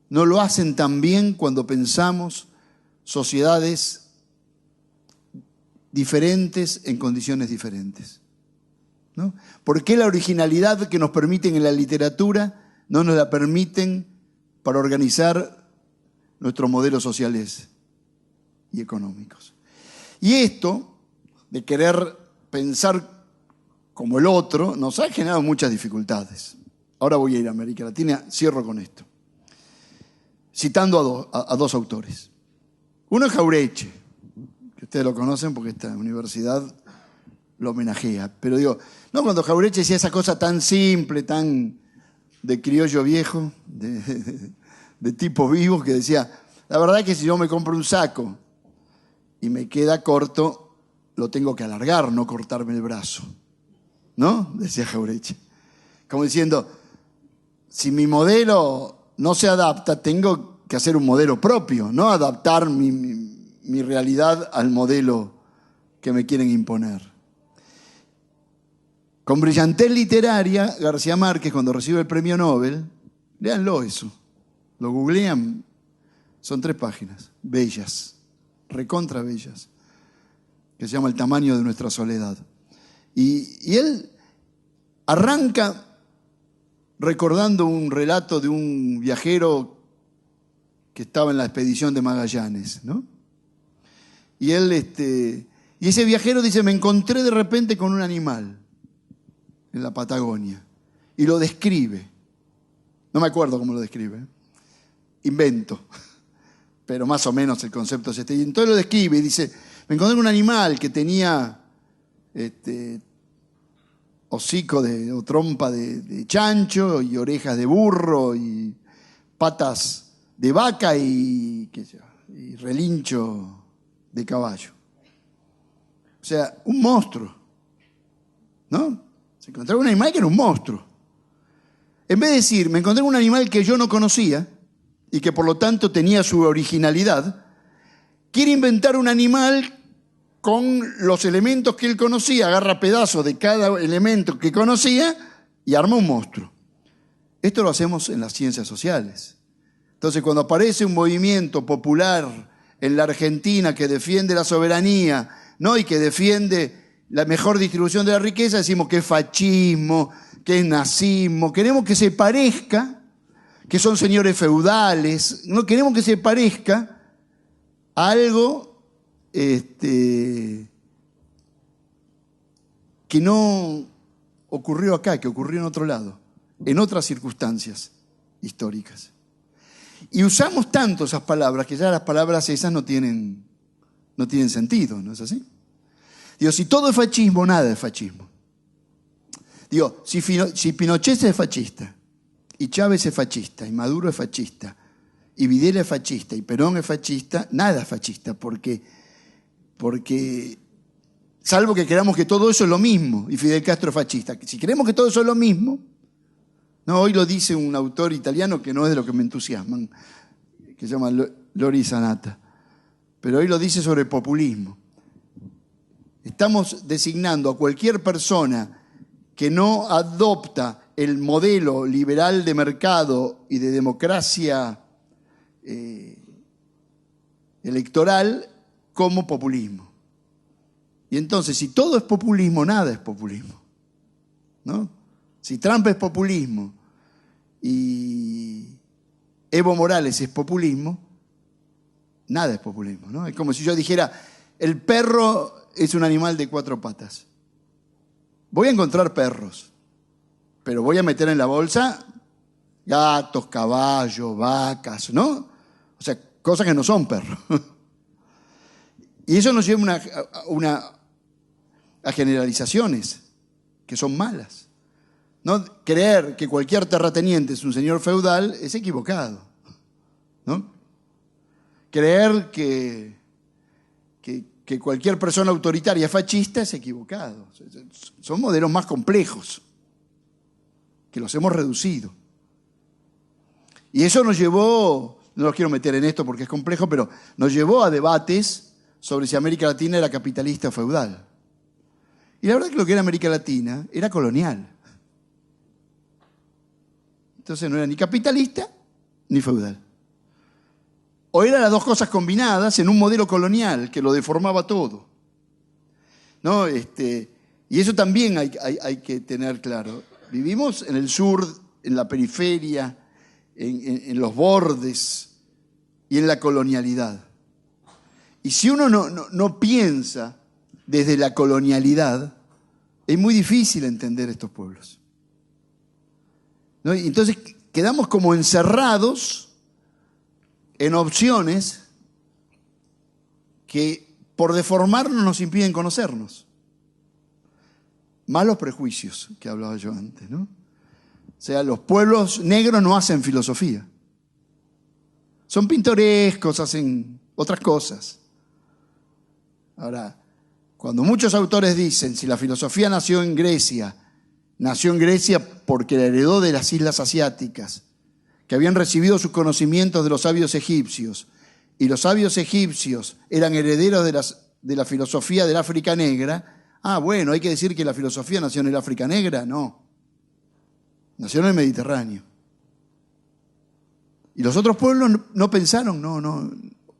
no lo hacen también cuando pensamos sociedades diferentes en condiciones diferentes? ¿No? ¿Por qué la originalidad que nos permiten en la literatura no nos la permiten para organizar nuestros modelos sociales y económicos? Y esto de querer pensar como el otro nos ha generado muchas dificultades. Ahora voy a ir a América Latina, cierro con esto, citando a dos autores. Uno es Jauretche, que ustedes lo conocen porque esta universidad lo homenajea, pero digo, no cuando Jauretche decía esa cosa tan simple, tan de criollo viejo, de tipo vivo, que decía, la verdad es que si yo me compro un saco y me queda corto, lo tengo que alargar, no cortarme el brazo, ¿no? Decía Jauretche. Como diciendo, si mi modelo no se adapta, tengo que hacer un modelo propio, no adaptar mi realidad al modelo que me quieren imponer. Con brillantez literaria, García Márquez, cuando recibe el premio Nobel, léanlo eso, lo googlean, son 3 páginas, bellas, recontra bellas, que se llama El tamaño de nuestra soledad. Y él arranca recordando un relato de un viajero que estaba en la expedición de Magallanes, ¿no? Y y ese viajero dice, me encontré de repente con un animal en la Patagonia. Y lo describe. No me acuerdo cómo lo describe. Invento. Pero más o menos el concepto es este. Y entonces lo describe y dice, me encontré con un animal que tenía hocico o trompa de chancho y orejas de burro y patas de vaca y relincho de caballo. O sea, un monstruo, ¿no? Se encontró un animal que era un monstruo. En vez de decir, me encontré un animal que yo no conocía y que por lo tanto tenía su originalidad, quiere inventar un animal con los elementos que él conocía, agarra pedazos de cada elemento que conocía y arma un monstruo. Esto lo hacemos en las ciencias sociales. Entonces, cuando aparece un movimiento popular en la Argentina que defiende la soberanía, ¿no? Y que defiende la mejor distribución de la riqueza, decimos que es fascismo, que es nazismo. Queremos que se parezca, que son señores feudales, no queremos que se parezca a algo que no ocurrió acá, que ocurrió en otro lado, en otras circunstancias históricas. Y usamos tanto esas palabras que ya las palabras esas no tienen sentido, ¿no es así? Digo, si todo es fascismo, nada es fascismo. Digo, si Pinochet es fascista, y Chávez es fascista, y Maduro es fascista, y Videla es fascista, y Perón es fascista, nada es fascista, porque salvo que creamos que todo eso es lo mismo, y Fidel Castro es fascista. Si creemos que todo eso es lo mismo, no, hoy lo dice un autor italiano que no es de lo que me entusiasman, que se llama Lori Sanata, pero hoy lo dice sobre el populismo. Estamos designando a cualquier persona que no adopta el modelo liberal de mercado y de democracia electoral como populismo. Y entonces, si todo es populismo, nada es populismo, ¿no? Si Trump es populismo y Evo Morales es populismo, nada es populismo, ¿no? Es como si yo dijera, el perro es un animal de 4 patas. Voy a encontrar perros, pero voy a meter en la bolsa gatos, caballos, vacas, ¿no? O sea, cosas que no son perros. Y eso nos lleva a generalizaciones que son malas. ¿No? Creer que cualquier terrateniente es un señor feudal es equivocado, ¿no? Creer que cualquier persona autoritaria es fascista es equivocado. Son modelos más complejos que los hemos reducido. Y eso nos llevó, no los quiero meter en esto porque es complejo, pero nos llevó a debates sobre si América Latina era capitalista o feudal. Y la verdad es que lo que era América Latina era colonial. Entonces no era ni capitalista ni feudal. O eran las dos cosas combinadas en un modelo colonial que lo deformaba todo, ¿no? Y eso también hay que tener claro. Vivimos en el sur, en la periferia, en los bordes y en la colonialidad. Y si uno no piensa desde la colonialidad, es muy difícil entender estos pueblos, ¿no? Y entonces quedamos como encerrados en opciones que por deformarnos nos impiden conocernos. Más los prejuicios que hablaba yo antes, ¿no? O sea, los pueblos negros no hacen filosofía. Son pintorescos, hacen otras cosas. Ahora, cuando muchos autores dicen si la filosofía nació en Grecia porque la heredó de las islas asiáticas, que habían recibido sus conocimientos de los sabios egipcios, y los sabios egipcios eran herederos de la filosofía del África Negra, bueno, hay que decir que la filosofía nació en el África Negra. No, nació en el Mediterráneo. Y los otros pueblos no pensaron, no,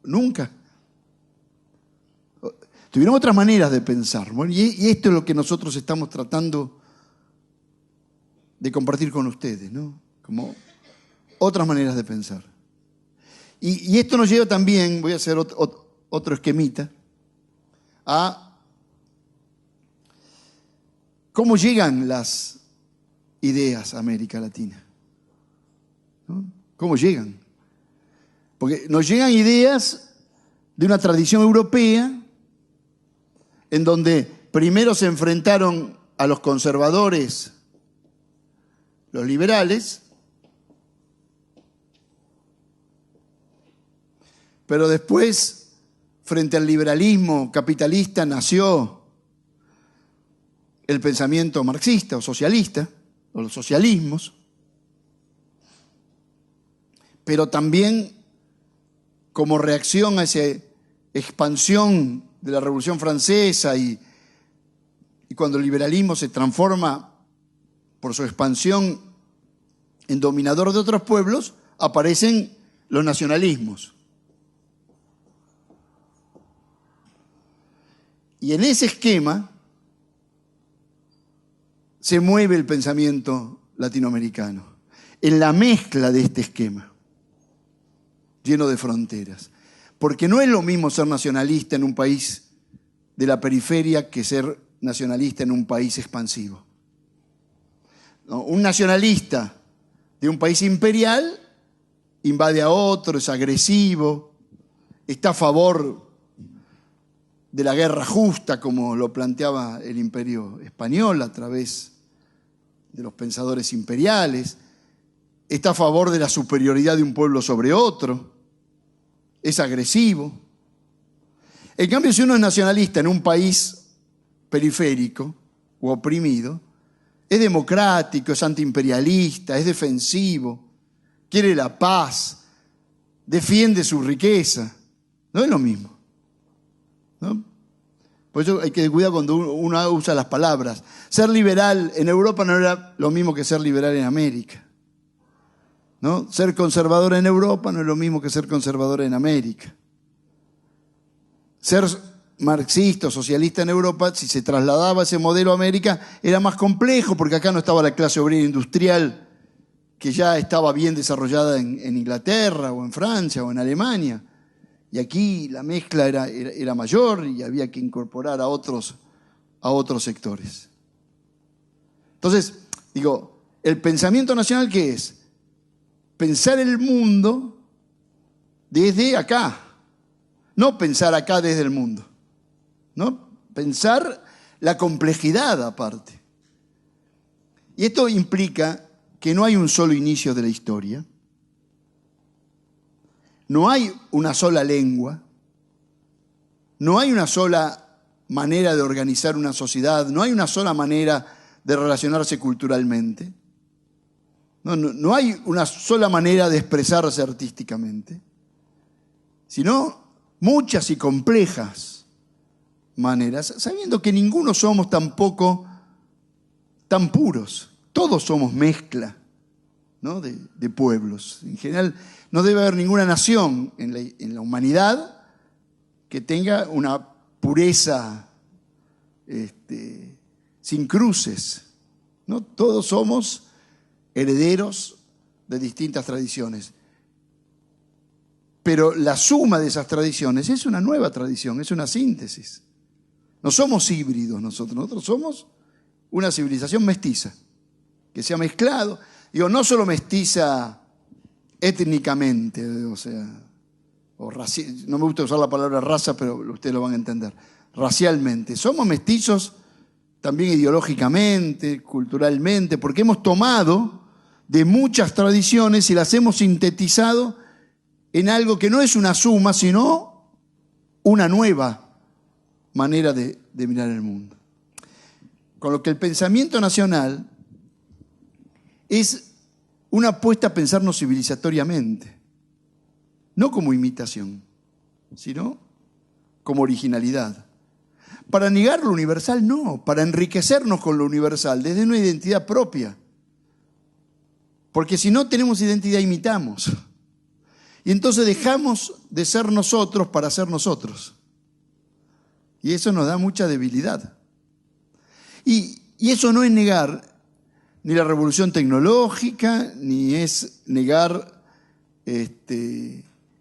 nunca. Tuvieron otras maneras de pensar. Bueno, y esto es lo que nosotros estamos tratando de compartir con ustedes, ¿no? Como otras maneras de pensar. Y esto nos lleva también, voy a hacer otro esquemita, a cómo llegan las ideas a América Latina. ¿No? ¿Cómo llegan? Porque nos llegan ideas de una tradición europea en donde primero se enfrentaron a los conservadores, los liberales, pero después, frente al liberalismo capitalista, nació el pensamiento marxista o socialista, o los socialismos, pero también como reacción a esa expansión de la Revolución Francesa y cuando el liberalismo se transforma por su expansión en dominador de otros pueblos, aparecen los nacionalismos. Y en ese esquema se mueve el pensamiento latinoamericano, en la mezcla de este esquema, lleno de fronteras. Porque no es lo mismo ser nacionalista en un país de la periferia que ser nacionalista en un país expansivo. ¿No? Un nacionalista de un país imperial invade a otro, es agresivo, está a favor de la guerra justa, como lo planteaba el Imperio Español a través de los pensadores imperiales, está a favor de la superioridad de un pueblo sobre otro, es agresivo. En cambio, si uno es nacionalista en un país periférico o oprimido, es democrático, es antiimperialista, es defensivo, quiere la paz, defiende su riqueza. No es lo mismo, ¿no? Por eso hay que cuidar cuando uno usa las palabras. Ser liberal en Europa no era lo mismo que ser liberal en América, ¿no? Ser conservador en Europa no es lo mismo que ser conservador en América. Ser marxista o socialista en Europa, si se trasladaba ese modelo a América, era más complejo porque acá no estaba la clase obrera industrial que ya estaba bien desarrollada en Inglaterra o en Francia o en Alemania. Y aquí la mezcla era mayor y había que incorporar a otros sectores. Entonces, digo, el pensamiento nacional, ¿qué es? Pensar el mundo desde acá, no pensar acá desde el mundo, ¿no? Pensar la complejidad aparte. Y esto implica que no hay un solo inicio de la historia, no hay una sola lengua, no hay una sola manera de organizar una sociedad, no hay una sola manera de relacionarse culturalmente. No hay una sola manera de expresarse artísticamente, sino muchas y complejas maneras, sabiendo que ninguno somos tampoco tan puros. Todos somos mezcla, ¿no? de pueblos. En general, no debe haber ninguna nación en la humanidad que tenga una pureza sin cruces, ¿no? Todos somos herederos de distintas tradiciones. Pero la suma de esas tradiciones es una nueva tradición, es una síntesis. No somos híbridos nosotros somos una civilización mestiza, que se ha mezclado, digo, no solo mestiza étnicamente, o sea, no me gusta usar la palabra raza, pero ustedes lo van a entender, racialmente. Somos mestizos también ideológicamente, culturalmente, porque hemos tomado de muchas tradiciones y las hemos sintetizado en algo que no es una suma, sino una nueva manera de mirar el mundo. Con lo que el pensamiento nacional es una apuesta a pensarnos civilizatoriamente, no como imitación, sino como originalidad. Para negar lo universal, no, para enriquecernos con lo universal, desde una identidad propia. Porque si no tenemos identidad, imitamos. Y entonces dejamos de ser nosotros para ser nosotros. Y eso nos da mucha debilidad. Y eso no es negar ni la revolución tecnológica, ni es negar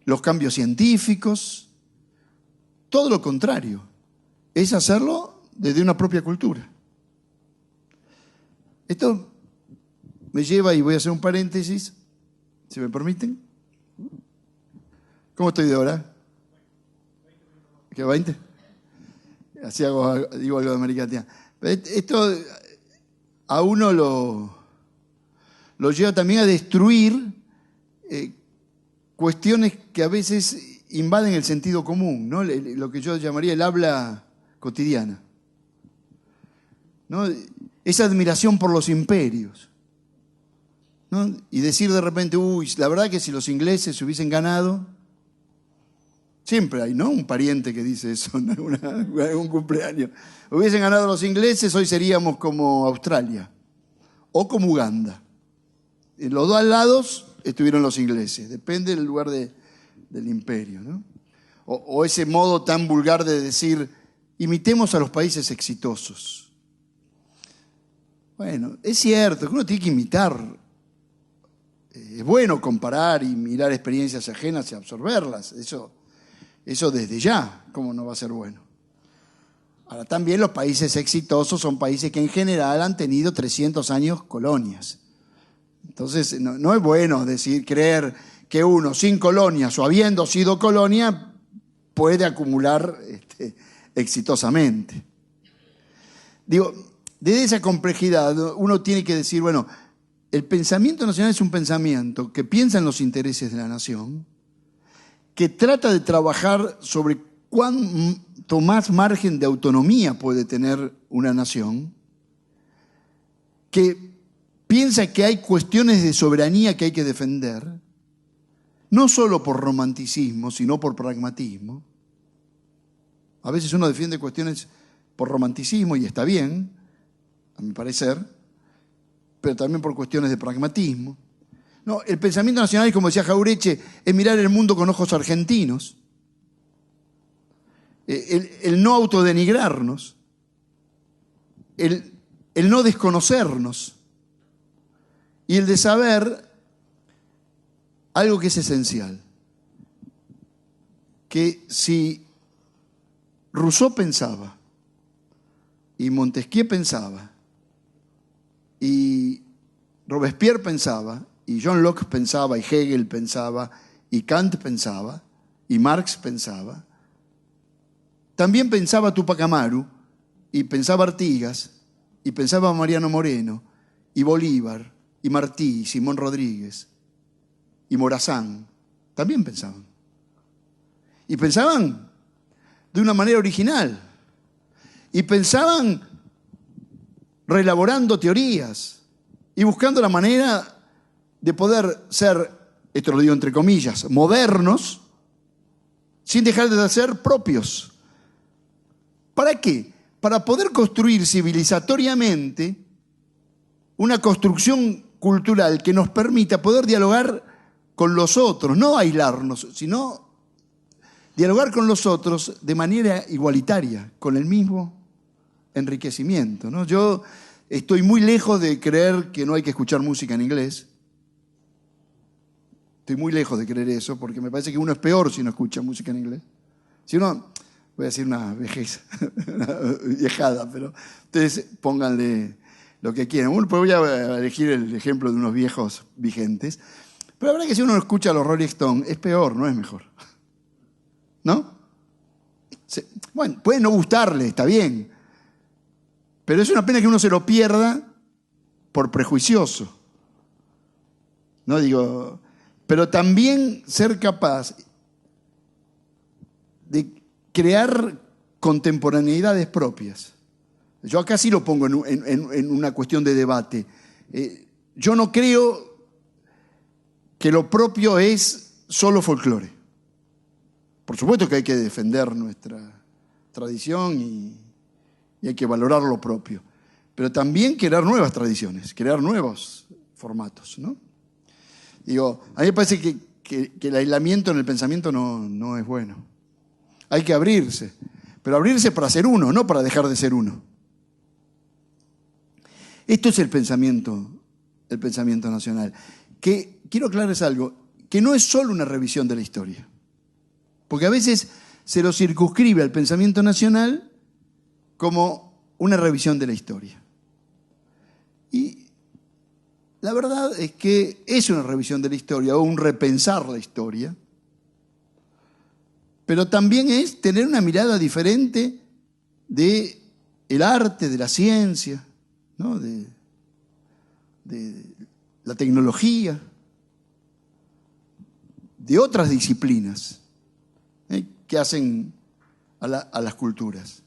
los cambios científicos. Todo lo contrario, es hacerlo desde una propia cultura. Esto me lleva, y voy a hacer un paréntesis, si me permiten. ¿Cómo estoy de hora? ¿Qué, 20? Así digo algo de América Latina. Esto a uno lo lleva también a destruir cuestiones que a veces invaden el sentido común, ¿no? Lo que yo llamaría el habla cotidiana, ¿no? Esa admiración por los imperios, ¿no? Y decir de repente, uy, la verdad que si los ingleses se hubiesen ganado, siempre hay, ¿no? Un pariente que dice eso en un cumpleaños. Hubiesen ganado los ingleses, hoy seríamos como Australia o como Uganda. En los dos lados estuvieron los ingleses, depende del lugar del imperio, ¿no? O ese modo tan vulgar de decir, imitemos a los países exitosos. Bueno, es cierto que uno tiene que imitar. Es bueno comparar y mirar experiencias ajenas y absorberlas. Eso desde ya, ¿cómo no va a ser bueno? Ahora, también los países exitosos son países que en general han tenido 300 años colonias. Entonces, no es bueno creer que uno sin colonias o habiendo sido colonia puede acumular exitosamente. Digo, desde esa complejidad uno tiene que decir, bueno, el pensamiento nacional es un pensamiento que piensa en los intereses de la nación, que trata de trabajar sobre cuánto más margen de autonomía puede tener una nación, que piensa que hay cuestiones de soberanía que hay que defender, no solo por romanticismo, sino por pragmatismo. A veces uno defiende cuestiones por romanticismo y está bien, a mi parecer, pero también por cuestiones de pragmatismo. No, el pensamiento nacional, como decía Jauretche, es mirar el mundo con ojos argentinos, el no autodenigrarnos, el no desconocernos y el de saber algo que es esencial, que si Rousseau pensaba y Montesquieu pensaba y Robespierre pensaba y John Locke pensaba y Hegel pensaba y Kant pensaba y Marx pensaba, también pensaba Tupac Amaru y pensaba Artigas y pensaba Mariano Moreno y Bolívar y Martí y Simón Rodríguez y Morazán, también pensaban. Y pensaban de una manera original. Y pensaban reelaborando teorías y buscando la manera de poder ser, esto lo digo entre comillas, modernos, sin dejar de ser propios. ¿Para qué? Para poder construir civilizatoriamente una construcción cultural que nos permita poder dialogar con los otros, no aislarnos, sino dialogar con los otros de manera igualitaria, con el mismo enriquecimiento, ¿no? Yo estoy muy lejos de creer que no hay que escuchar música en inglés. Estoy muy lejos de creer eso, porque me parece que uno es peor si no escucha música en inglés. Si uno, voy a decir una vejez, una viejada, pero ustedes pónganle lo que quieran. Voy a elegir el ejemplo de unos viejos vigentes. Pero la verdad es que si uno escucha a los Rolling Stones, es peor, no es mejor. ¿No? Bueno, puede no gustarle, está bien. Pero es una pena que uno se lo pierda por prejuicioso. No digo, pero también ser capaz de crear contemporaneidades propias. Yo acá sí lo pongo en una cuestión de debate. Yo no creo que lo propio es solo folclore. Por supuesto que hay que defender nuestra tradición y hay que valorar lo propio, pero también crear nuevas tradiciones, crear nuevos formatos, ¿no? Digo, a mí me parece que el aislamiento en el pensamiento no es bueno. Hay que abrirse. Pero abrirse para ser uno, no para dejar de ser uno. Esto es el pensamiento nacional. Que quiero aclararles algo, que no es solo una revisión de la historia. Porque a veces se lo circunscribe al pensamiento nacional como una revisión de la historia. Y la verdad es que es una revisión de la historia o un repensar la historia, pero también es tener una mirada diferente del arte, de la ciencia, ¿no? de la tecnología, de otras disciplinas que hacen a las culturas.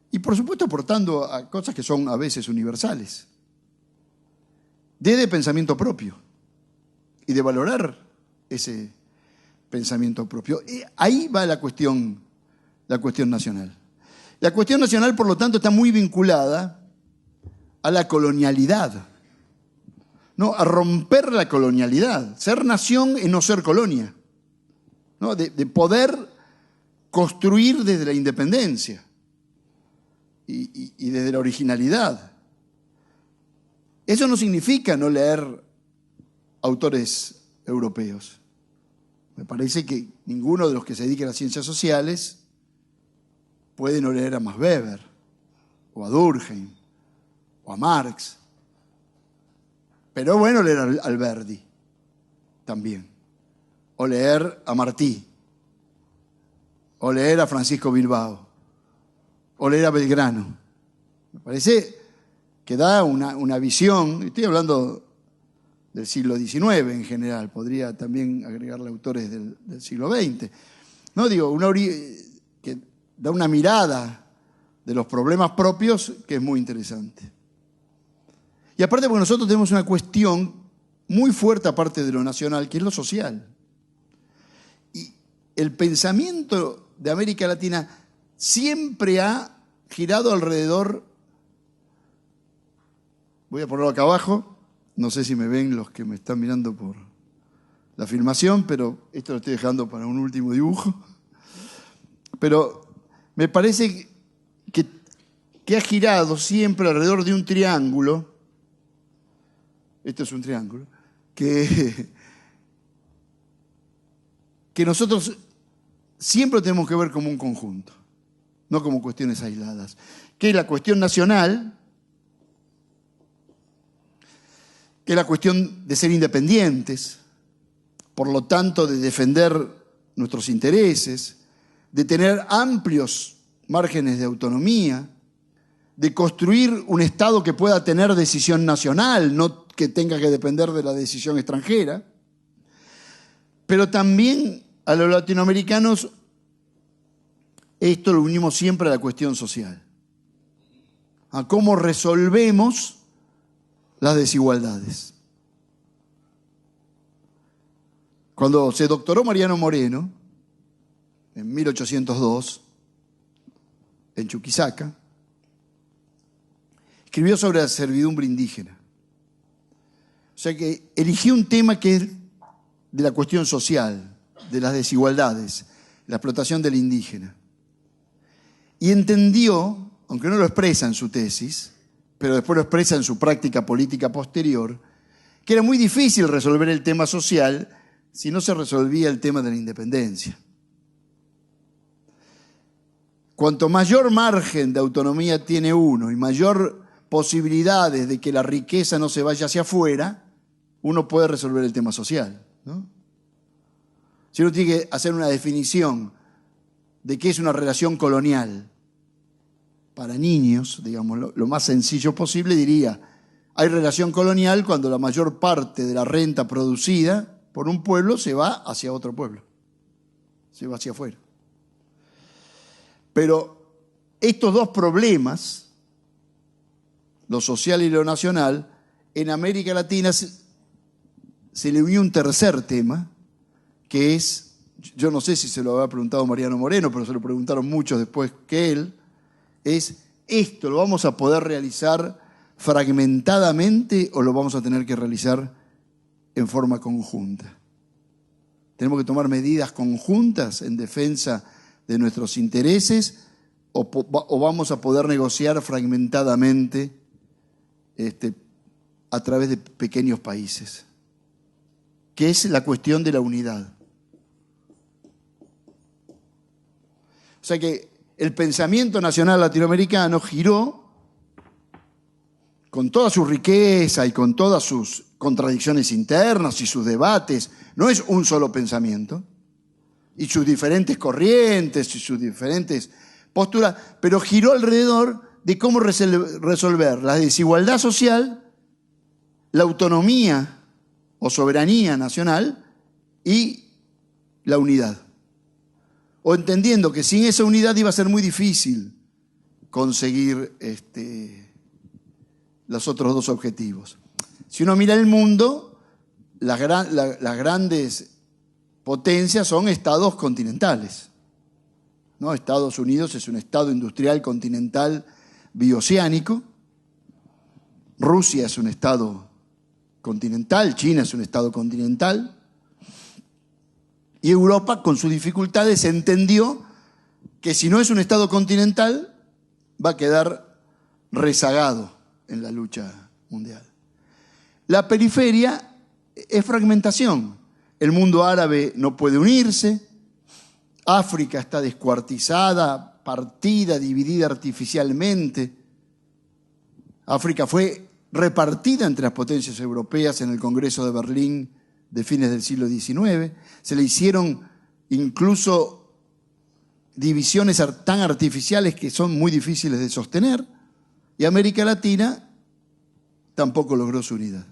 Y por supuesto aportando a cosas que son a veces universales. De pensamiento propio y de valorar ese pensamiento propio. Y ahí va la cuestión nacional. La cuestión nacional, por lo tanto, está muy vinculada a la colonialidad, ¿no? A romper la colonialidad. Ser nación es no ser colonia, ¿no? De poder construir desde la independencia y desde la originalidad. Eso no significa no leer autores europeos. Me parece que ninguno de los que se dediquen a las ciencias sociales puede no leer a Max Weber, o a Durkheim, o a Marx. Pero es bueno leer a Alberdi también, o leer a Martí, o leer a Francisco Bilbao, o leer a Belgrano. Me parece que da una visión, estoy hablando del siglo XIX en general, podría también agregarle autores del siglo XX, ¿no? Digo, que da una mirada de los problemas propios que es muy interesante. Y aparte porque nosotros tenemos una cuestión muy fuerte aparte de lo nacional, que es lo social. Y el pensamiento de América Latina siempre ha girado alrededor. Voy a ponerlo acá abajo, no sé si me ven los que me están mirando por la filmación, pero esto lo estoy dejando para un último dibujo. Pero me parece que ha girado siempre alrededor de un triángulo, esto es un triángulo, que nosotros siempre tenemos que ver como un conjunto, no como cuestiones aisladas, que es la cuestión nacional, que es la cuestión de ser independientes, por lo tanto de defender nuestros intereses, de tener amplios márgenes de autonomía, de construir un Estado que pueda tener decisión nacional, no que tenga que depender de la decisión extranjera. Pero también a los latinoamericanos esto lo unimos siempre a la cuestión social, a cómo resolvemos las desigualdades. Cuando se doctoró Mariano Moreno, en 1802, en Chuquisaca, escribió sobre la servidumbre indígena. O sea que eligió un tema que es de la cuestión social, de las desigualdades, la explotación del indígena. Y entendió, aunque no lo expresa en su tesis, pero después lo expresa en su práctica política posterior, que era muy difícil resolver el tema social si no se resolvía el tema de la independencia. Cuanto mayor margen de autonomía tiene uno y mayor posibilidades de que la riqueza no se vaya hacia afuera, uno puede resolver el tema social, ¿no? Si uno tiene que hacer una definición de qué es una relación colonial para niños, digamos, lo más sencillo posible, diría, hay relación colonial cuando la mayor parte de la renta producida por un pueblo se va hacia otro pueblo, se va hacia afuera. Pero estos dos problemas, lo social y lo nacional, en América Latina se le unió un tercer tema, que es, yo no sé si se lo había preguntado Mariano Moreno, pero se lo preguntaron muchos después que él, es esto, ¿lo vamos a poder realizar fragmentadamente o lo vamos a tener que realizar en forma conjunta? Tenemos que tomar medidas conjuntas en defensa de nuestros intereses o vamos a poder negociar fragmentadamente a través de pequeños países, que es la cuestión de la unidad. O sea que el pensamiento nacional latinoamericano giró, con toda su riqueza y con todas sus contradicciones internas y sus debates, no es un solo pensamiento, y sus diferentes corrientes y sus diferentes posturas, pero giró alrededor de cómo resolver la desigualdad social, la autonomía o soberanía nacional y la unidad. O entendiendo que sin esa unidad iba a ser muy difícil conseguir los otros dos objetivos. Si uno mira el mundo, las grandes potencias son estados continentales, ¿no? Estados Unidos es un estado industrial continental bioceánico, Rusia es un estado continental, China es un estado continental, y Europa, con sus dificultades, entendió que si no es un estado continental, va a quedar rezagado en la lucha mundial. La periferia es fragmentación. El mundo árabe no puede unirse, África está descuartizada, partida, dividida artificialmente. África fue repartida entre las potencias europeas en el Congreso de Berlín de fines del siglo XIX. Se le hicieron incluso divisiones tan artificiales que son muy difíciles de sostener. Y América Latina tampoco logró su unidad,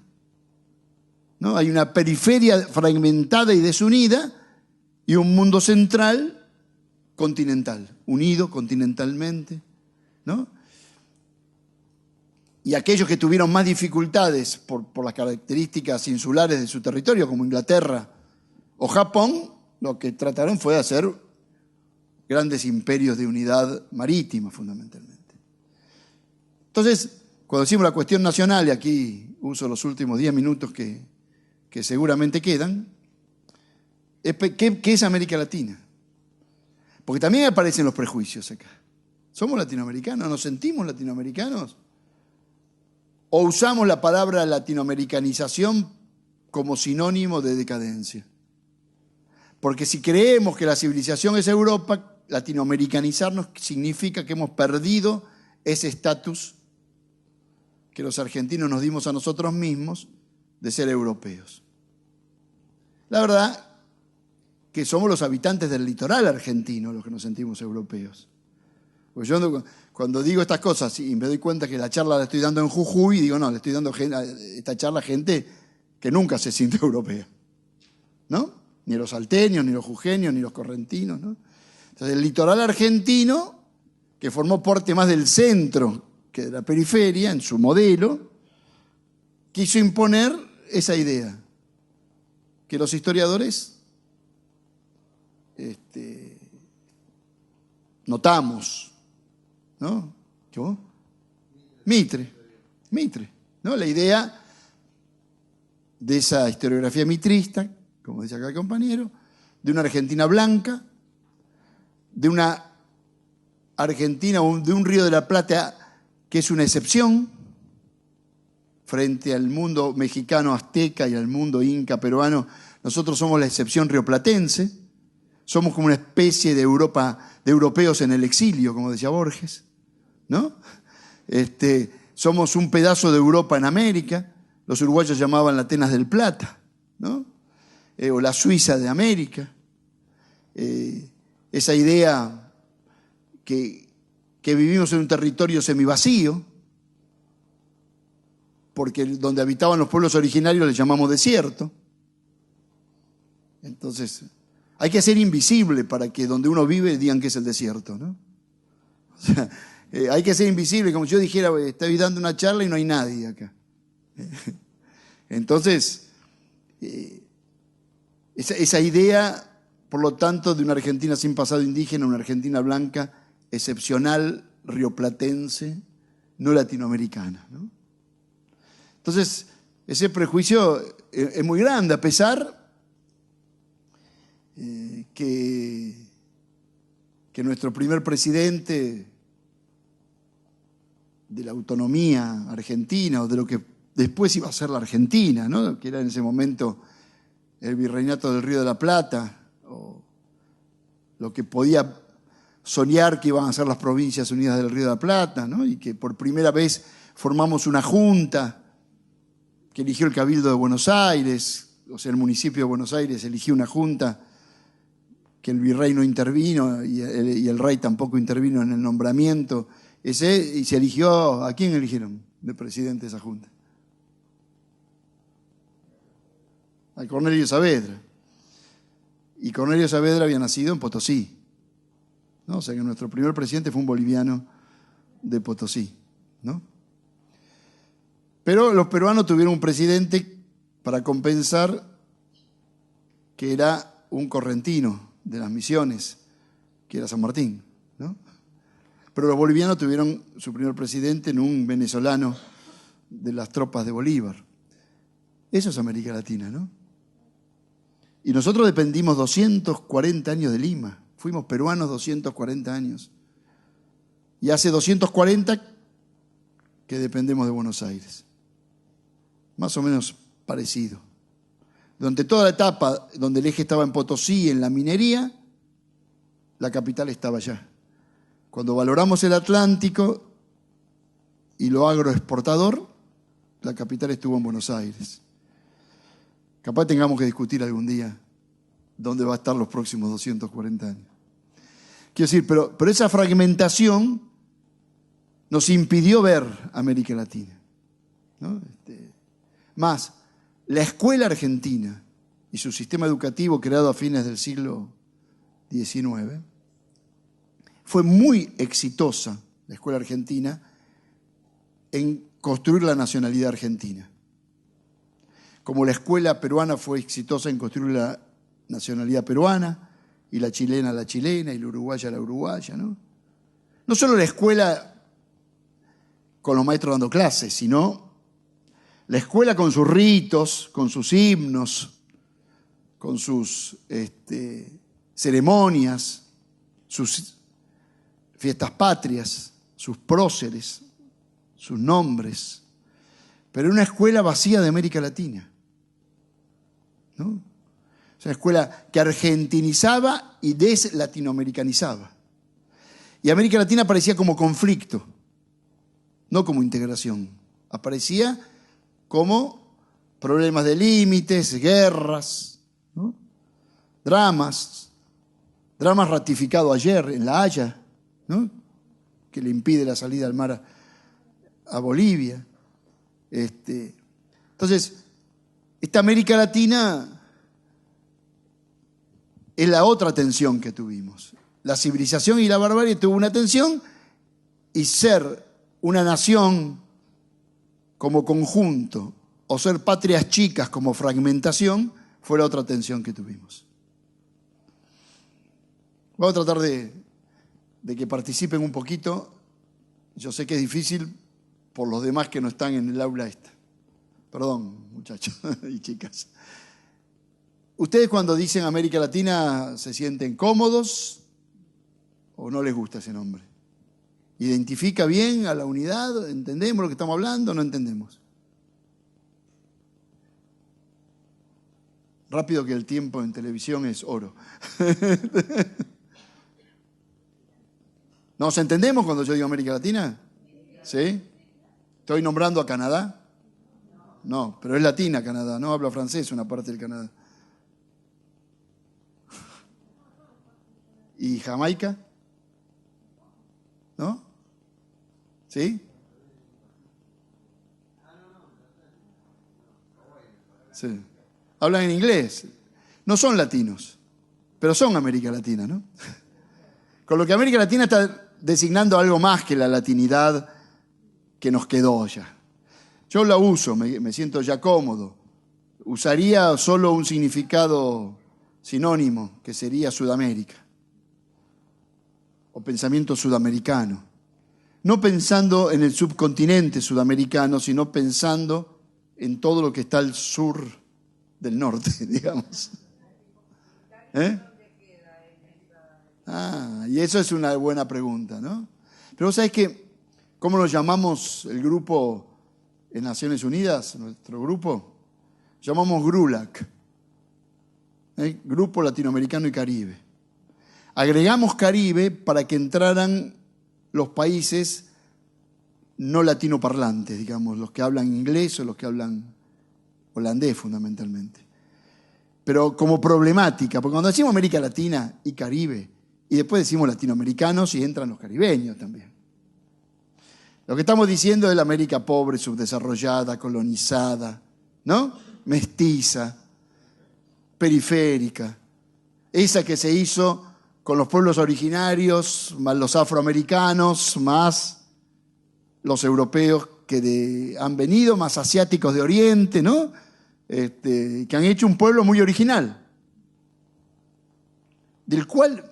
¿no? Hay una periferia fragmentada y desunida y un mundo central continental, unido continentalmente, ¿no? Y aquellos que tuvieron más dificultades por las características insulares de su territorio, como Inglaterra o Japón, lo que trataron fue de hacer grandes imperios de unidad marítima, fundamentalmente. Entonces, cuando decimos la cuestión nacional, y aquí uso los últimos 10 minutos que seguramente quedan, ¿qué es América Latina? Porque también aparecen los prejuicios acá. ¿Somos latinoamericanos? ¿Nos sentimos latinoamericanos? ¿O usamos la palabra latinoamericanización como sinónimo de decadencia? Porque si creemos que la civilización es Europa, latinoamericanizarnos significa que hemos perdido ese estatus que los argentinos nos dimos a nosotros mismos de ser europeos. La verdad que somos los habitantes del litoral argentino los que nos sentimos europeos. Pues yo cuando digo estas cosas y me doy cuenta que la charla la estoy dando en Jujuy, digo, no, le estoy dando esta charla a gente que nunca se siente europea, ¿no? Ni los salteños, ni los jujeños, ni los correntinos, ¿no? Entonces el litoral argentino, que formó parte más del centro que de la periferia, en su modelo, quiso imponer esa idea, que los historiadores notamos, ¿no? ¿Yo? Mitre, ¿no? La idea de esa historiografía mitrista, como dice acá el compañero, de una Argentina blanca, de una Argentina, de un Río de la Plata que es una excepción frente al mundo mexicano azteca y al mundo inca peruano. Nosotros somos la excepción rioplatense, somos como una especie de Europa, de europeos en el exilio, como decía Borges, ¿no? Somos un pedazo de Europa en América, los uruguayos llamaban la Atenas del Plata, ¿no? O la Suiza de América. Esa idea que vivimos en un territorio semivacío, porque donde habitaban los pueblos originarios les llamamos desierto. Entonces, hay que ser invisible para que donde uno vive digan que es el desierto, ¿no? O sea, hay que ser invisible, como si yo dijera, estoy dando una charla y no hay nadie acá. Entonces, esa idea, por lo tanto, de una Argentina sin pasado indígena, una Argentina blanca, excepcional, rioplatense, no latinoamericana, ¿no? Entonces, ese prejuicio es muy grande, a pesar que nuestro primer presidente de la autonomía argentina o de lo que después iba a ser la Argentina, ¿no? Que era en ese momento el virreinato del Río de la Plata, o lo que podía soñar que iban a ser las Provincias Unidas del Río de la Plata, ¿no? Y que por primera vez formamos una junta que eligió el Cabildo de Buenos Aires, o sea, el municipio de Buenos Aires eligió una junta que el virrey no intervino y el rey tampoco intervino en el nombramiento, y se eligió, ¿a quién eligieron de presidente de esa junta? A Cornelio Saavedra. Y Cornelio Saavedra había nacido en Potosí, ¿no? O sea que nuestro primer presidente fue un boliviano de Potosí, ¿no? Pero los peruanos tuvieron un presidente para compensar que era un correntino de las Misiones, que era San Martín, ¿no? Pero los bolivianos tuvieron su primer presidente en un venezolano de las tropas de Bolívar. Eso es América Latina, ¿no? Y nosotros dependimos 240 años de Lima. Fuimos peruanos 240 años. Y hace 240 que dependemos de Buenos Aires. Más o menos parecido. Durante toda la etapa donde el eje estaba en Potosí, en la minería, la capital estaba allá. Cuando valoramos el Atlántico y lo agroexportador, la capital estuvo en Buenos Aires. Capaz tengamos que discutir algún día dónde va a estar los próximos 240 años. Quiero decir, pero esa fragmentación nos impidió ver América Latina, ¿no? Más, la escuela argentina y su sistema educativo creado a fines del siglo XIX fue muy exitosa, la escuela argentina, en construir la nacionalidad argentina. Como la escuela peruana fue exitosa en construir la nacionalidad peruana, y la chilena, y la uruguaya, ¿no? No solo la escuela con los maestros dando clases, sino la escuela con sus ritos, con sus himnos, con sus ceremonias, sus fiestas patrias, sus próceres, sus nombres, pero era una escuela vacía de América Latina, ¿no? Es una escuela que argentinizaba y deslatinoamericanizaba. Y América Latina aparecía como conflicto, no como integración. Aparecía como problemas de límites, guerras, ¿no? Dramas ratificados ayer en La Haya, ¿no? Que le impide la salida al mar a Bolivia. Entonces, esta América Latina es la otra tensión que tuvimos. La civilización y la barbarie tuvo una tensión, y ser una nación como conjunto o ser patrias chicas como fragmentación fue la otra tensión que tuvimos. Voy a tratar de que participen un poquito. Yo sé que es difícil por los demás que no están en el aula esta. Perdón, muchachos y chicas. ¿Ustedes cuando dicen América Latina se sienten cómodos o no les gusta ese nombre? ¿Identifica bien a la unidad? ¿Entendemos lo que estamos hablando o no entendemos? Rápido, que el tiempo en televisión es oro. ¿Nos entendemos cuando yo digo América Latina? ¿Sí? ¿Estoy nombrando a Canadá? No, pero es latina Canadá, no habla francés una parte del Canadá. ¿Y Jamaica? ¿No? ¿Sí? Sí. Hablan en inglés. No son latinos, pero son América Latina, ¿no? Con lo que América Latina está designando algo más que la latinidad que nos quedó ya. Yo la uso, me siento ya cómodo. Usaría solo un significado sinónimo, que sería Sudamérica, o pensamiento sudamericano. No pensando en el subcontinente sudamericano, sino pensando en todo lo que está al sur del norte, digamos. Y eso es una buena pregunta, ¿no? Pero vos sabés que ¿Cómo lo llamamos el grupo en Naciones Unidas? Nuestro grupo. Llamamos GRULAC. Grupo Latinoamericano y Caribe. Agregamos Caribe para que entraran los países no latinoparlantes, digamos, los que hablan inglés o los que hablan holandés fundamentalmente. Pero como problemática, porque cuando decimos América Latina y Caribe, y después decimos latinoamericanos y entran los caribeños también. Lo que estamos diciendo es la América pobre, subdesarrollada, colonizada, ¿no? Mestiza, periférica, esa que se hizo con los pueblos originarios, más los afroamericanos, más los europeos que han venido, más asiáticos de Oriente, ¿no? Que han hecho un pueblo muy original, del cual,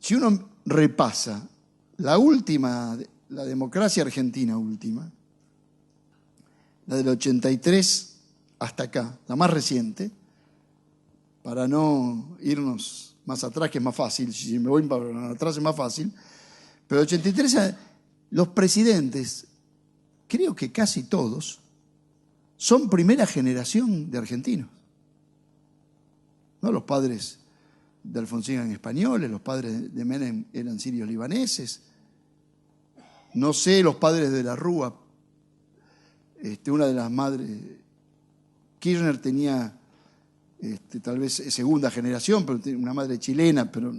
si uno repasa la última, la democracia argentina última, la del 83 hasta acá, la más reciente, para no irnos más atrás, que es más fácil, si me voy para atrás es más fácil, pero el 83, los presidentes, creo que casi todos, son primera generación de argentinos. ¿No? Los padres de Alfonsín eran españoles, los padres de Menem eran sirios libaneses. No sé, los padres de la Rúa, una de las madres, Kirchner tenía tal vez segunda generación, pero una madre chilena, pero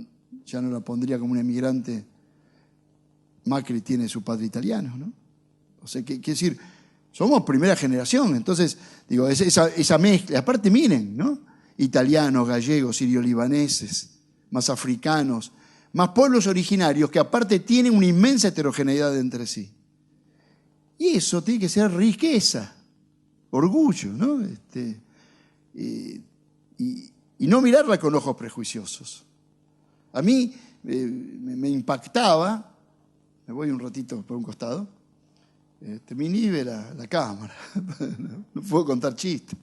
ya no la pondría como un emigrante. Macri tiene su padre italiano, ¿no? O sea, quiere decir, somos primera generación, entonces, digo, esa mezcla. Aparte, miren, ¿no? Italianos, gallegos, sirio-libaneses, más africanos, más pueblos originarios que aparte tienen una inmensa heterogeneidad entre sí. Y eso tiene que ser riqueza, orgullo, ¿no? Y no mirarla con ojos prejuiciosos. A mí me impactaba, me voy un ratito por un costado, me inhibe la cámara, no puedo contar chistes.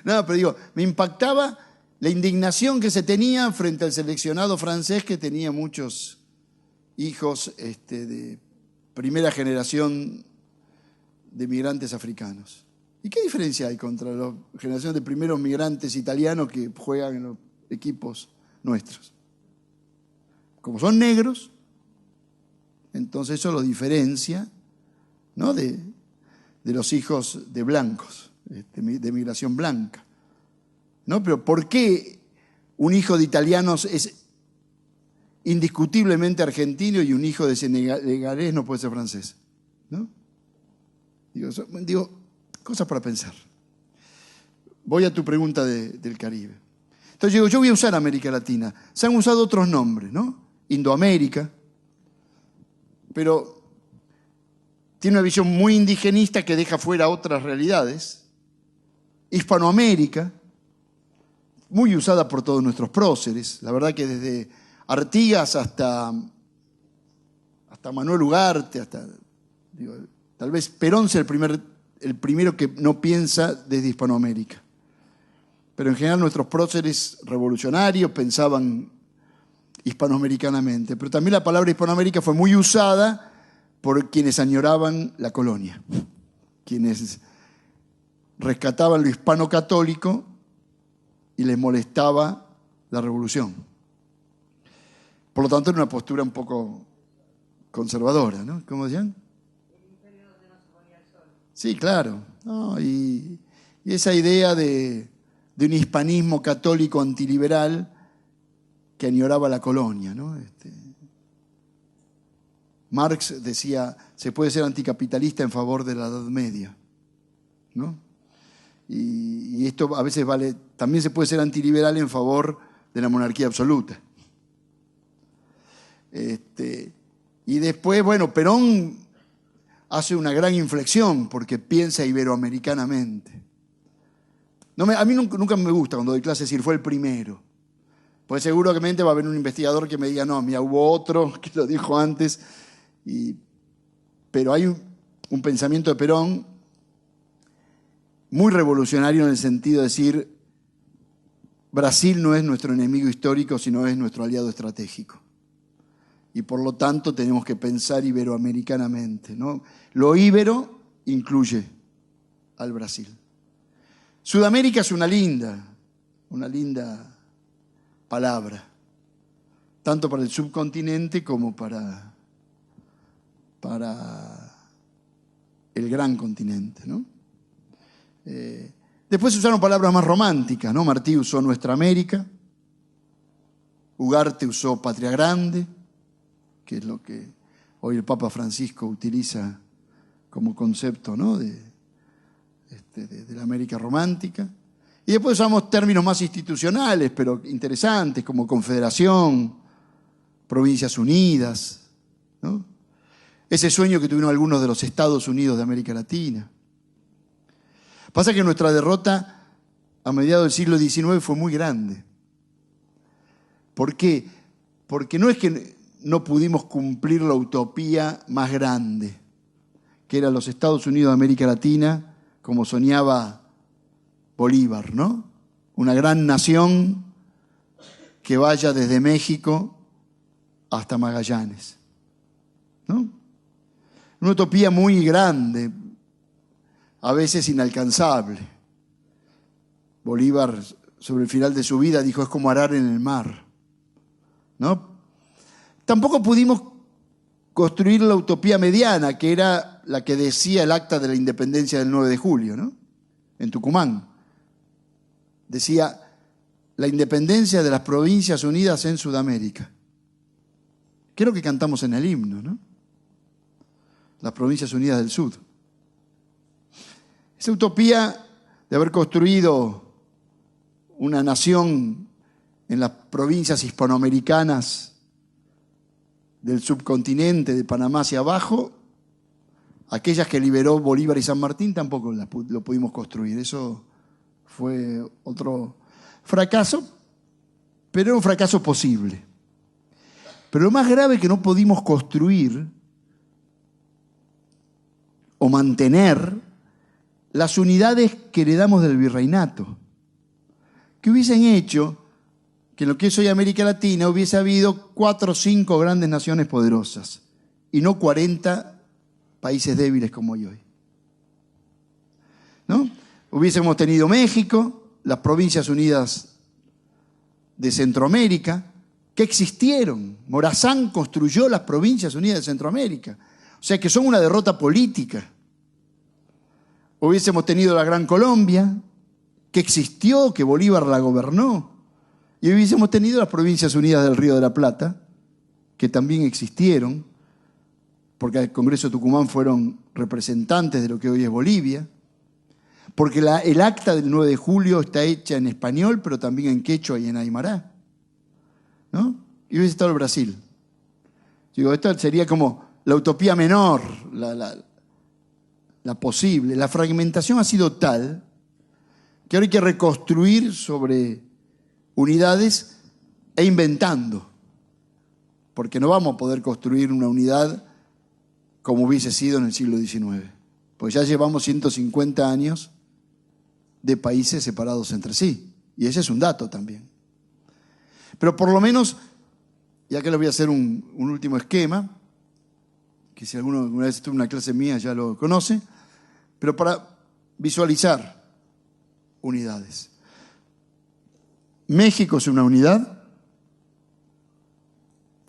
No, pero digo, me impactaba la indignación que se tenía frente al seleccionado francés que tenía muchos hijos de primera generación de migrantes africanos. ¿Y qué diferencia hay contra la generación de primeros migrantes italianos que juegan en los equipos nuestros? Como son negros, entonces eso lo diferencia, ¿no? de los hijos de blancos, de migración blanca. ¿No? Pero ¿por qué un hijo de italianos es indiscutiblemente argentino y un hijo de senegalés no puede ser francés? ¿No? Digo, cosas para pensar. Voy a tu pregunta del Caribe. Entonces digo, yo voy a usar América Latina. Se han usado otros nombres, ¿no? Indoamérica, pero tiene una visión muy indigenista que deja fuera otras realidades. Hispanoamérica, muy usada por todos nuestros próceres. La verdad que desde Artigas hasta Manuel Ugarte, tal vez Perón sea el primero que no piensa desde Hispanoamérica. Pero en general nuestros próceres revolucionarios pensaban hispanoamericanamente. Pero también la palabra Hispanoamérica fue muy usada por quienes añoraban la colonia, quienes rescataban lo hispano católico y les molestaba la revolución. Por lo tanto, era una postura un poco conservadora, ¿no? ¿Cómo decían? Sí, claro. No, y esa idea de un hispanismo católico antiliberal que añoraba la colonia, ¿no? Marx decía, se puede ser anticapitalista en favor de la Edad Media, ¿no? Y esto a veces vale, también se puede ser antiliberal en favor de la monarquía absoluta. Y después, bueno, Perón hace una gran inflexión porque piensa iberoamericanamente. A mí nunca me gusta cuando doy clases decir fue el primero. Pues seguramente va a haber un investigador que me diga, no, mira, hubo otro que lo dijo antes. Pero hay un pensamiento de Perón muy revolucionario en el sentido de decir, Brasil no es nuestro enemigo histórico, sino es nuestro aliado estratégico. y por lo tanto tenemos que pensar iberoamericanamente, ¿no? Lo íbero incluye al Brasil. Sudamérica es una linda palabra, tanto para el subcontinente como para el gran continente, ¿no? Después se usaron palabras más románticas, ¿no? Martí usó Nuestra América, Ugarte usó Patria Grande, que es lo que hoy el Papa Francisco utiliza como concepto, ¿no? de la América romántica. Y después usamos términos más institucionales, pero interesantes, como Confederación, Provincias Unidas, ¿no? Ese sueño que tuvieron algunos de los Estados Unidos de América Latina. Pasa que nuestra derrota a mediados del siglo XIX fue muy grande. ¿Por qué? Porque no es que no pudimos cumplir la utopía más grande, que era los Estados Unidos de América Latina, como soñaba Bolívar, ¿no? Una gran nación que vaya desde México hasta Magallanes, ¿no? Una utopía muy grande, a veces inalcanzable. Bolívar, sobre el final de su vida, dijo, es como arar en el mar, ¿no? Tampoco pudimos construir la utopía mediana, que era la que decía el acta de la independencia del 9 de julio, ¿no? En Tucumán. Decía, la independencia de las Provincias Unidas en Sudamérica. ¿Qué es lo que cantamos en el himno, no? Las Provincias Unidas del Sur. Esa utopía de haber construido una nación en las provincias hispanoamericanas del subcontinente, de Panamá hacia abajo, aquellas que liberó Bolívar y San Martín tampoco lo pudimos construir. Eso fue otro fracaso, pero era un fracaso posible. Pero lo más grave es que no pudimos construir o mantener las unidades que heredamos del virreinato, que hubiesen hecho que en lo que es hoy América Latina hubiese habido 4 o 5 grandes naciones poderosas y no 40 países débiles como hay hoy, ¿no? Hubiésemos tenido México, las Provincias Unidas de Centroamérica, que existieron. Morazán construyó las Provincias Unidas de Centroamérica. O sea que son una derrota política. Hubiésemos tenido la Gran Colombia, que existió, que Bolívar la gobernó. Y hubiésemos tenido las Provincias Unidas del Río de la Plata, que también existieron, porque al Congreso de Tucumán fueron representantes de lo que hoy es Bolivia, porque el acta del 9 de julio está hecha en español, pero también en quechua y en aymara, ¿no? Y hubiese estado el Brasil. Digo, esto sería como la utopía menor, la posible. La fragmentación ha sido tal que ahora hay que reconstruir sobre unidades e inventando, porque no vamos a poder construir una unidad como hubiese sido en el siglo XIX, pues ya llevamos 150 años de países separados entre sí, y ese es un dato también. Pero por lo menos, ya que les voy a hacer un último esquema, que si alguna vez estuvo en una clase mía ya lo conoce, pero para visualizar unidades. México es una unidad.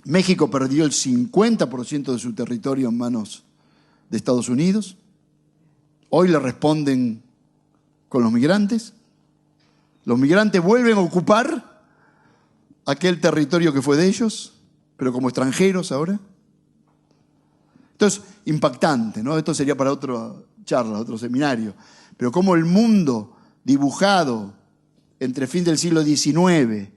México perdió el 50% de su territorio en manos de Estados Unidos. Hoy le responden con los migrantes. Los migrantes vuelven a ocupar aquel territorio que fue de ellos, pero como extranjeros ahora. Entonces, impactante, ¿no? Esto sería para otra charla, otro seminario. Pero cómo el mundo dibujado entre fin del siglo XIX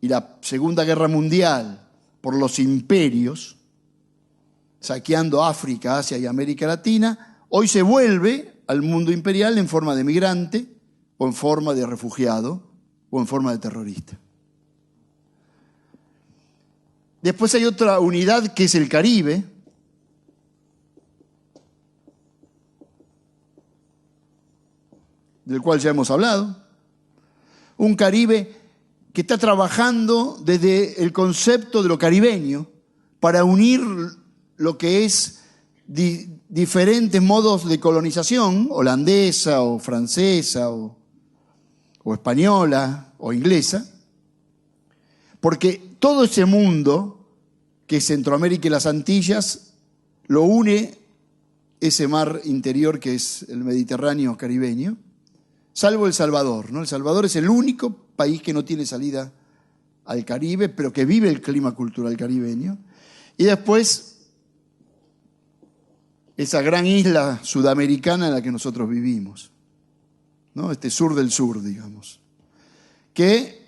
y la Segunda Guerra Mundial por los imperios, saqueando África, Asia y América Latina, hoy se vuelve al mundo imperial en forma de migrante, o en forma de refugiado, o en forma de terrorista. Después hay otra unidad que es el Caribe, del cual ya hemos hablado. Un Caribe que está trabajando desde el concepto de lo caribeño, para unir lo que es diferentes modos de colonización, holandesa o francesa o española o inglesa, porque todo ese mundo que es Centroamérica y las Antillas lo une ese mar interior que es el Mediterráneo caribeño, salvo El Salvador, ¿no? El Salvador es el único país que no tiene salida al Caribe, pero que vive el clima cultural caribeño. Y después, esa gran isla sudamericana en la que nosotros vivimos, ¿no? Este sur del sur, digamos, que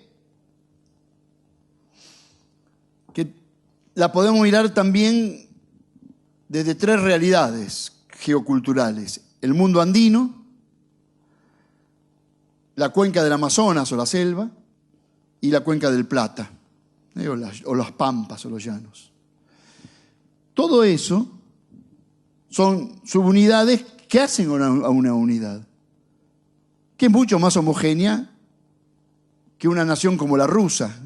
la podemos mirar también desde tres realidades geoculturales: el mundo andino, la cuenca del Amazonas o la selva, y la cuenca del Plata, o las pampas o los llanos. Todo eso son subunidades que hacen a una unidad, que es mucho más homogénea que una nación como la rusa,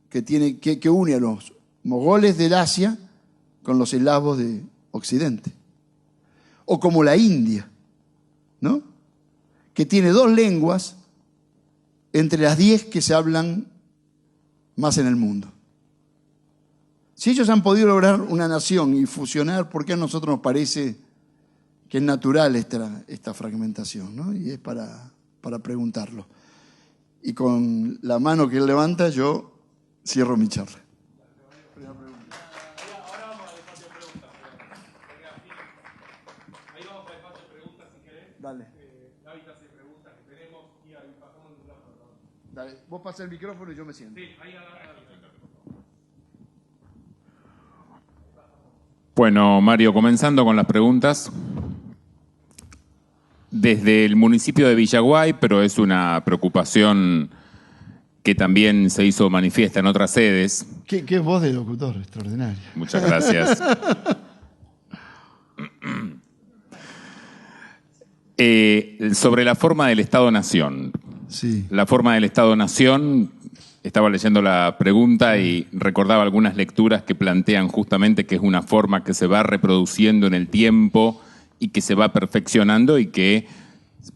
que une a los mogoles del Asia con los eslavos de Occidente. O como la India, ¿no? Que tiene 2 lenguas entre las 10 que se hablan más en el mundo. Si ellos han podido lograr una nación y fusionar, ¿por qué a nosotros nos parece que es natural esta fragmentación, ¿no? Y es para preguntarlo. Y con la mano que él levanta, yo cierro mi charla. Ahora vamos al espacio de preguntas. Ahí vamos al espacio de preguntas si querés. Dale. Gaby te hace preguntas que tenemos y ahí pasamos el micrófono. Dale. Vos pasás el micrófono y yo me siento. Sí, ahí agarra. Bueno, Mario, comenzando con las preguntas. Desde el municipio de Villaguay, pero es una preocupación que también se hizo manifiesta en otras sedes. Qué voz de locutor, extraordinaria. Muchas gracias. Sobre la forma del Estado-Nación. Sí. La forma del Estado-Nación, estaba leyendo la pregunta y recordaba algunas lecturas que plantean justamente que es una forma que se va reproduciendo en el tiempo y que se va perfeccionando y que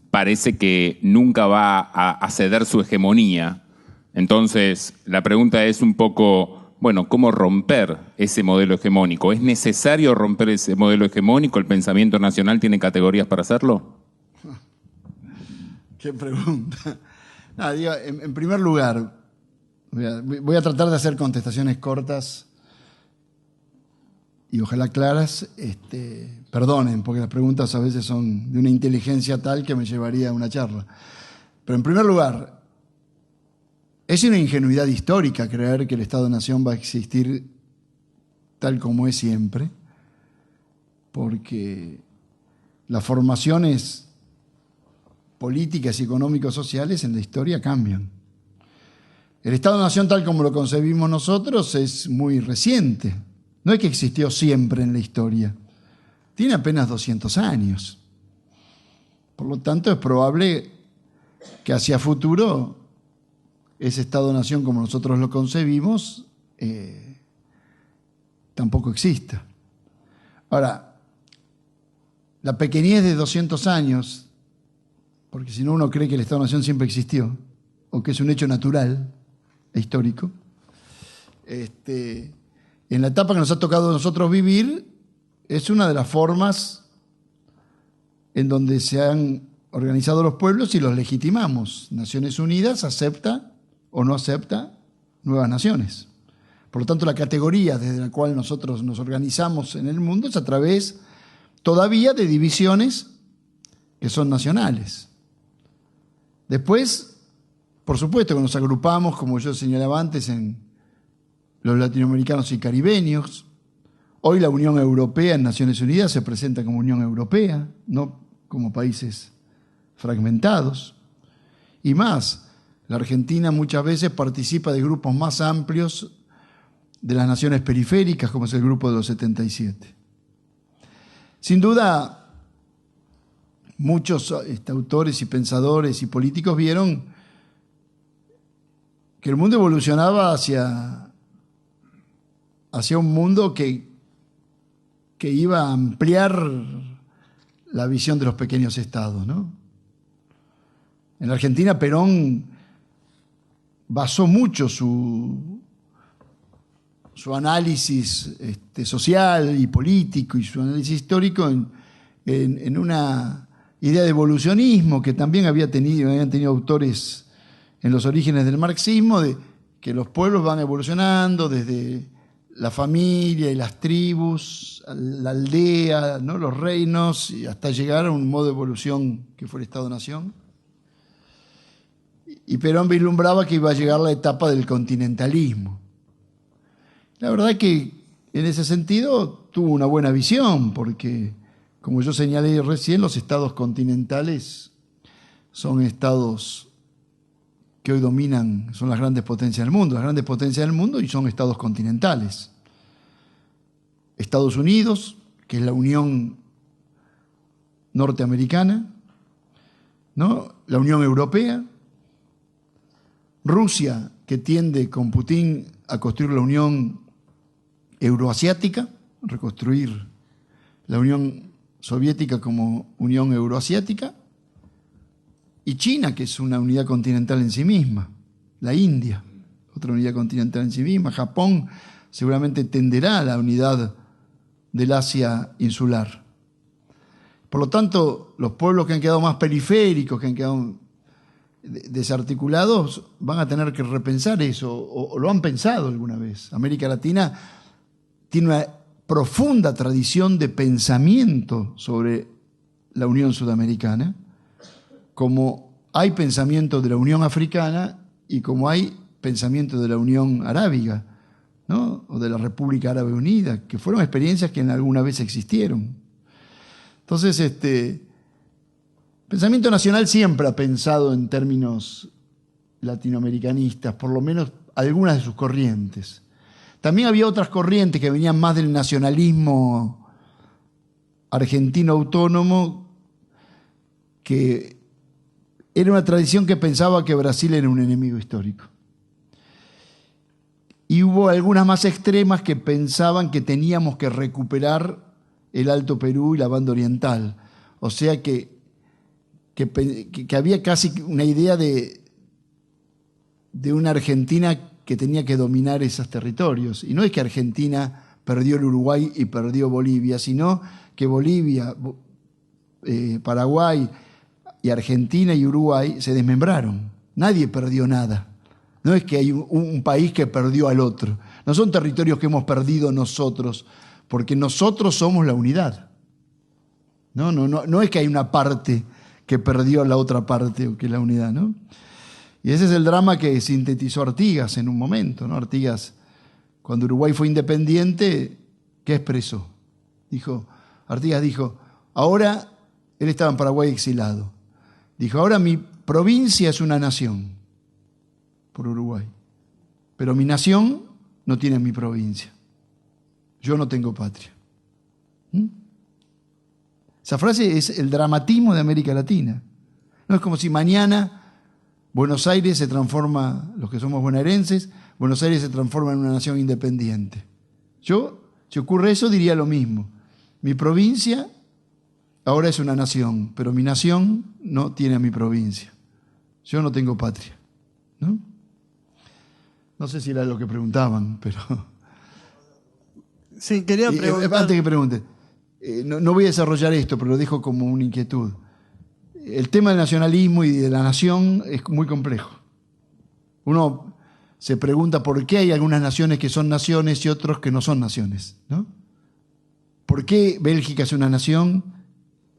parece que nunca va a ceder su hegemonía. Entonces, la pregunta es un poco, bueno, ¿cómo romper ese modelo hegemónico? ¿Es necesario romper ese modelo hegemónico? ¿El pensamiento nacional tiene categorías para hacerlo? Qué pregunta. Digo, en primer lugar, voy a tratar de hacer contestaciones cortas y ojalá claras. Perdonen, porque las preguntas a veces son de una inteligencia tal que me llevaría a una charla. Pero en primer lugar, es una ingenuidad histórica creer que el Estado-Nación va a existir tal como es siempre, porque las formaciones políticas y económico-sociales en la historia cambian. El Estado-Nación tal como lo concebimos nosotros es muy reciente. No es que existió siempre en la historia. Tiene apenas 200 años. Por lo tanto, es probable que hacia futuro ese Estado-Nación como nosotros lo concebimos tampoco exista. Ahora, la pequeñez de 200 años, porque si no uno cree que el Estado-Nación siempre existió, o que es un hecho natural e histórico, en la etapa que nos ha tocado a nosotros vivir, es una de las formas en donde se han organizado los pueblos y los legitimamos. Naciones Unidas acepta o no acepta nuevas naciones. Por lo tanto, la categoría desde la cual nosotros nos organizamos en el mundo es a través todavía de divisiones que son nacionales. Después, por supuesto que nos agrupamos, como yo señalaba antes, en los latinoamericanos y caribeños. Hoy la Unión Europea en Naciones Unidas se presenta como Unión Europea, no como países fragmentados. Y más, la Argentina muchas veces participa de grupos más amplios de las naciones periféricas, como es el grupo de los 77. Sin duda, muchos autores y pensadores y políticos vieron que el mundo evolucionaba hacia hacia un mundo que iba a ampliar la visión de los pequeños estados, ¿no? En la Argentina, Perón basó mucho su análisis social y político y su análisis histórico en una idea de evolucionismo que también habían tenido autores en los orígenes del marxismo, de que los pueblos van evolucionando desde la familia y las tribus, la aldea, ¿no? Los reinos, y hasta llegar a un modo de evolución que fue el Estado-Nación. Y Perón vislumbraba que iba a llegar la etapa del continentalismo. La verdad es que en ese sentido tuvo una buena visión, porque, como yo señalé recién, los estados continentales son estados que hoy dominan, son las grandes potencias del mundo, y son estados continentales. Estados Unidos, que es la Unión Norteamericana, ¿no? La Unión Europea, Rusia, que tiende con Putin a construir la Unión Euroasiática, reconstruir la Unión Soviética como Unión Euroasiática, y China, que es una unidad continental en sí misma, la India, otra unidad continental en sí misma, Japón seguramente tenderá a la unidad del Asia insular. Por lo tanto, los pueblos que han quedado más periféricos, que han quedado desarticulados, van a tener que repensar eso, o lo han pensado alguna vez. América Latina tiene una profunda tradición de pensamiento sobre la Unión Sudamericana, como hay pensamiento de la Unión Africana y como hay pensamiento de la Unión Arábiga, ¿no? O de la República Árabe Unida, que fueron experiencias que en alguna vez existieron. Entonces, pensamiento nacional siempre ha pensado en términos latinoamericanistas, por lo menos algunas de sus corrientes. También había otras corrientes que venían más del nacionalismo argentino autónomo, que era una tradición que pensaba que Brasil era un enemigo histórico. Y hubo algunas más extremas que pensaban que teníamos que recuperar el Alto Perú y la banda oriental. O sea que había casi una idea de una Argentina que tenía que dominar esos territorios. Y no es que Argentina perdió el Uruguay y perdió Bolivia, sino que Bolivia, Paraguay y Argentina y Uruguay se desmembraron. Nadie perdió nada. No es que hay un país que perdió al otro. No son territorios que hemos perdido nosotros, porque nosotros somos la unidad. No es que hay una parte que perdió la otra parte o que es la unidad, ¿no? Y ese es el drama que sintetizó Artigas en un momento, ¿no? Artigas, cuando Uruguay fue independiente, ¿qué expresó? Artigas dijo, ahora, él estaba en Paraguay exilado, dijo, ahora mi provincia es una nación por Uruguay, pero mi nación no tiene mi provincia. Yo no tengo patria. Esa frase es el dramatismo de América Latina. No es como si mañana Buenos Aires se transforma, los que somos bonaerenses, Buenos Aires se transforma en una nación independiente. Yo, si ocurre eso, diría lo mismo. Mi provincia ahora es una nación, pero mi nación no tiene a mi provincia. Yo no tengo patria. No sé si era lo que preguntaban, pero... Sí, quería preguntar... Antes que pregunte, no voy a desarrollar esto, pero lo dejo como una inquietud. El tema del nacionalismo y de la nación es muy complejo. Uno se pregunta por qué hay algunas naciones que son naciones y otros que no son naciones, ¿no? ¿Por qué Bélgica es una nación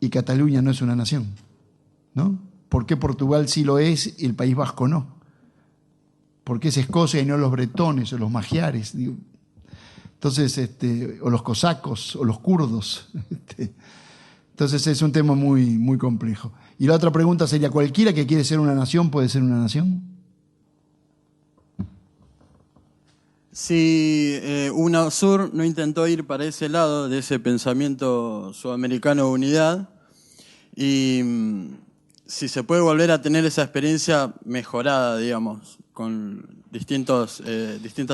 y Cataluña no es una nación? ¿No? ¿Por qué Portugal sí lo es y el País Vasco no? ¿Por qué es Escocia y no los bretones o los magiares? Entonces, o los cosacos o los kurdos. Entonces es un tema muy, muy complejo. Y la otra pregunta sería, ¿cualquiera que quiere ser una nación puede ser una nación? Si UNASUR no intentó ir para ese lado de ese pensamiento sudamericano de unidad, y si se puede volver a tener esa experiencia mejorada, digamos, con distintas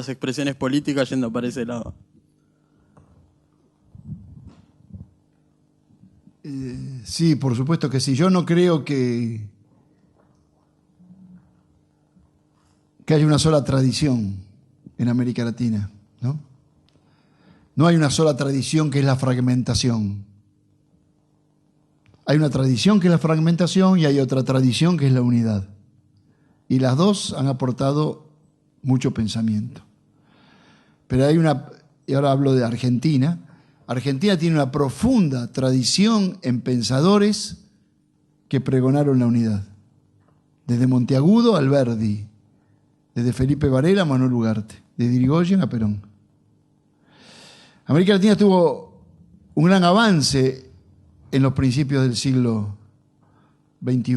expresiones políticas yendo para ese lado. Sí, por supuesto que sí. Yo no creo que haya una sola tradición en América Latina, ¿no? No hay una sola tradición, que es la fragmentación. Hay una tradición que es la fragmentación y hay otra tradición que es la unidad. Y las dos han aportado mucho pensamiento. Pero hay una, y ahora hablo de Argentina. Argentina tiene una profunda tradición en pensadores que pregonaron la unidad. Desde Monteagudo a Alberdi, desde Felipe Varela a Manuel Ugarte, de Irigoyen a Perón. América Latina tuvo un gran avance en los principios del siglo XXI,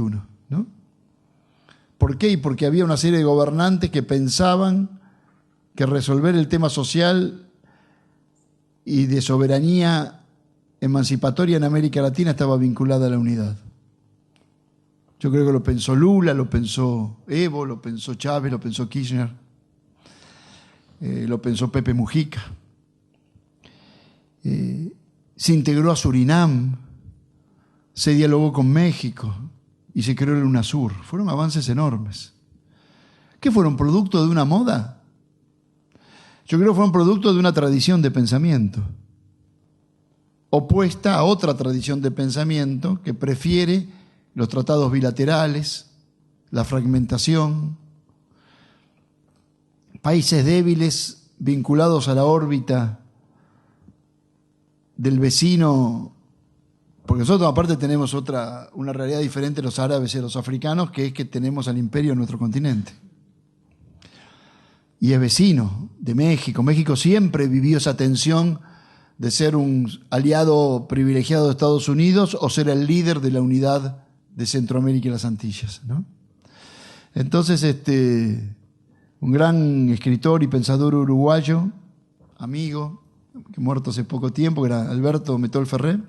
¿no? ¿Por qué? Porque había una serie de gobernantes que pensaban que resolver el tema social y de soberanía emancipatoria en América Latina estaba vinculada a la unidad. Yo creo que lo pensó Lula, lo pensó Evo, lo pensó Chávez, lo pensó Kirchner, lo pensó Pepe Mujica. Se integró a Surinam, se dialogó con México y se creó el UNASUR. Fueron avances enormes. ¿Qué fueron? ¿Producto de una moda? Yo creo que fueron producto de una tradición de pensamiento, opuesta a otra tradición de pensamiento que prefiere los tratados bilaterales, la fragmentación, países débiles vinculados a la órbita del vecino, porque nosotros aparte tenemos una realidad diferente los árabes y los africanos, que es que tenemos al imperio en nuestro continente. Y es vecino de México. México siempre vivió esa tensión de ser un aliado privilegiado de Estados Unidos o ser el líder de la unidad de Centroamérica y las Antillas, ¿no? Entonces, un gran escritor y pensador uruguayo, amigo, que muerto hace poco tiempo, que era Alberto Metol Ferrer,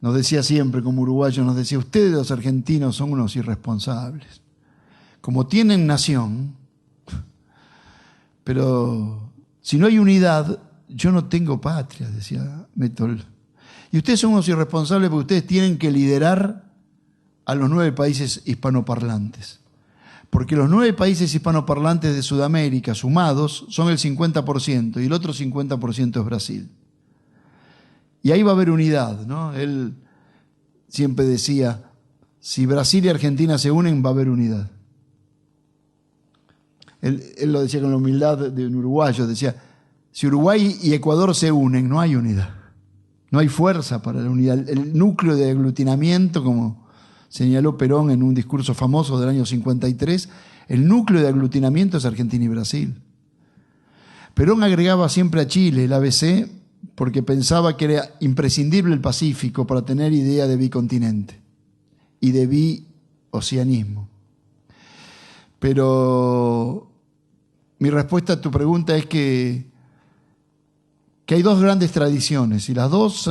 nos decía siempre, como uruguayo, nos decía: ustedes los argentinos son unos irresponsables. Como tienen nación, pero si no hay unidad, yo no tengo patria, decía Metol. Y ustedes son unos irresponsables porque ustedes tienen que liderar a los 9 países hispanoparlantes. Porque los 9 países hispanoparlantes de Sudamérica, sumados, son el 50% y el otro 50% es Brasil. Y ahí va a haber unidad, ¿no? Él siempre decía, si Brasil y Argentina se unen, va a haber unidad. Él lo decía con la humildad de un uruguayo, decía, si Uruguay y Ecuador se unen, no hay unidad. No hay fuerza para la unidad. El núcleo de aglutinamiento, como señaló Perón en un discurso famoso del año 53, el núcleo de aglutinamiento es Argentina y Brasil. Perón agregaba siempre a Chile, el ABC, porque pensaba que era imprescindible el Pacífico para tener idea de bicontinente y de bioceanismo. Pero mi respuesta a tu pregunta es que hay 2 grandes tradiciones y las 2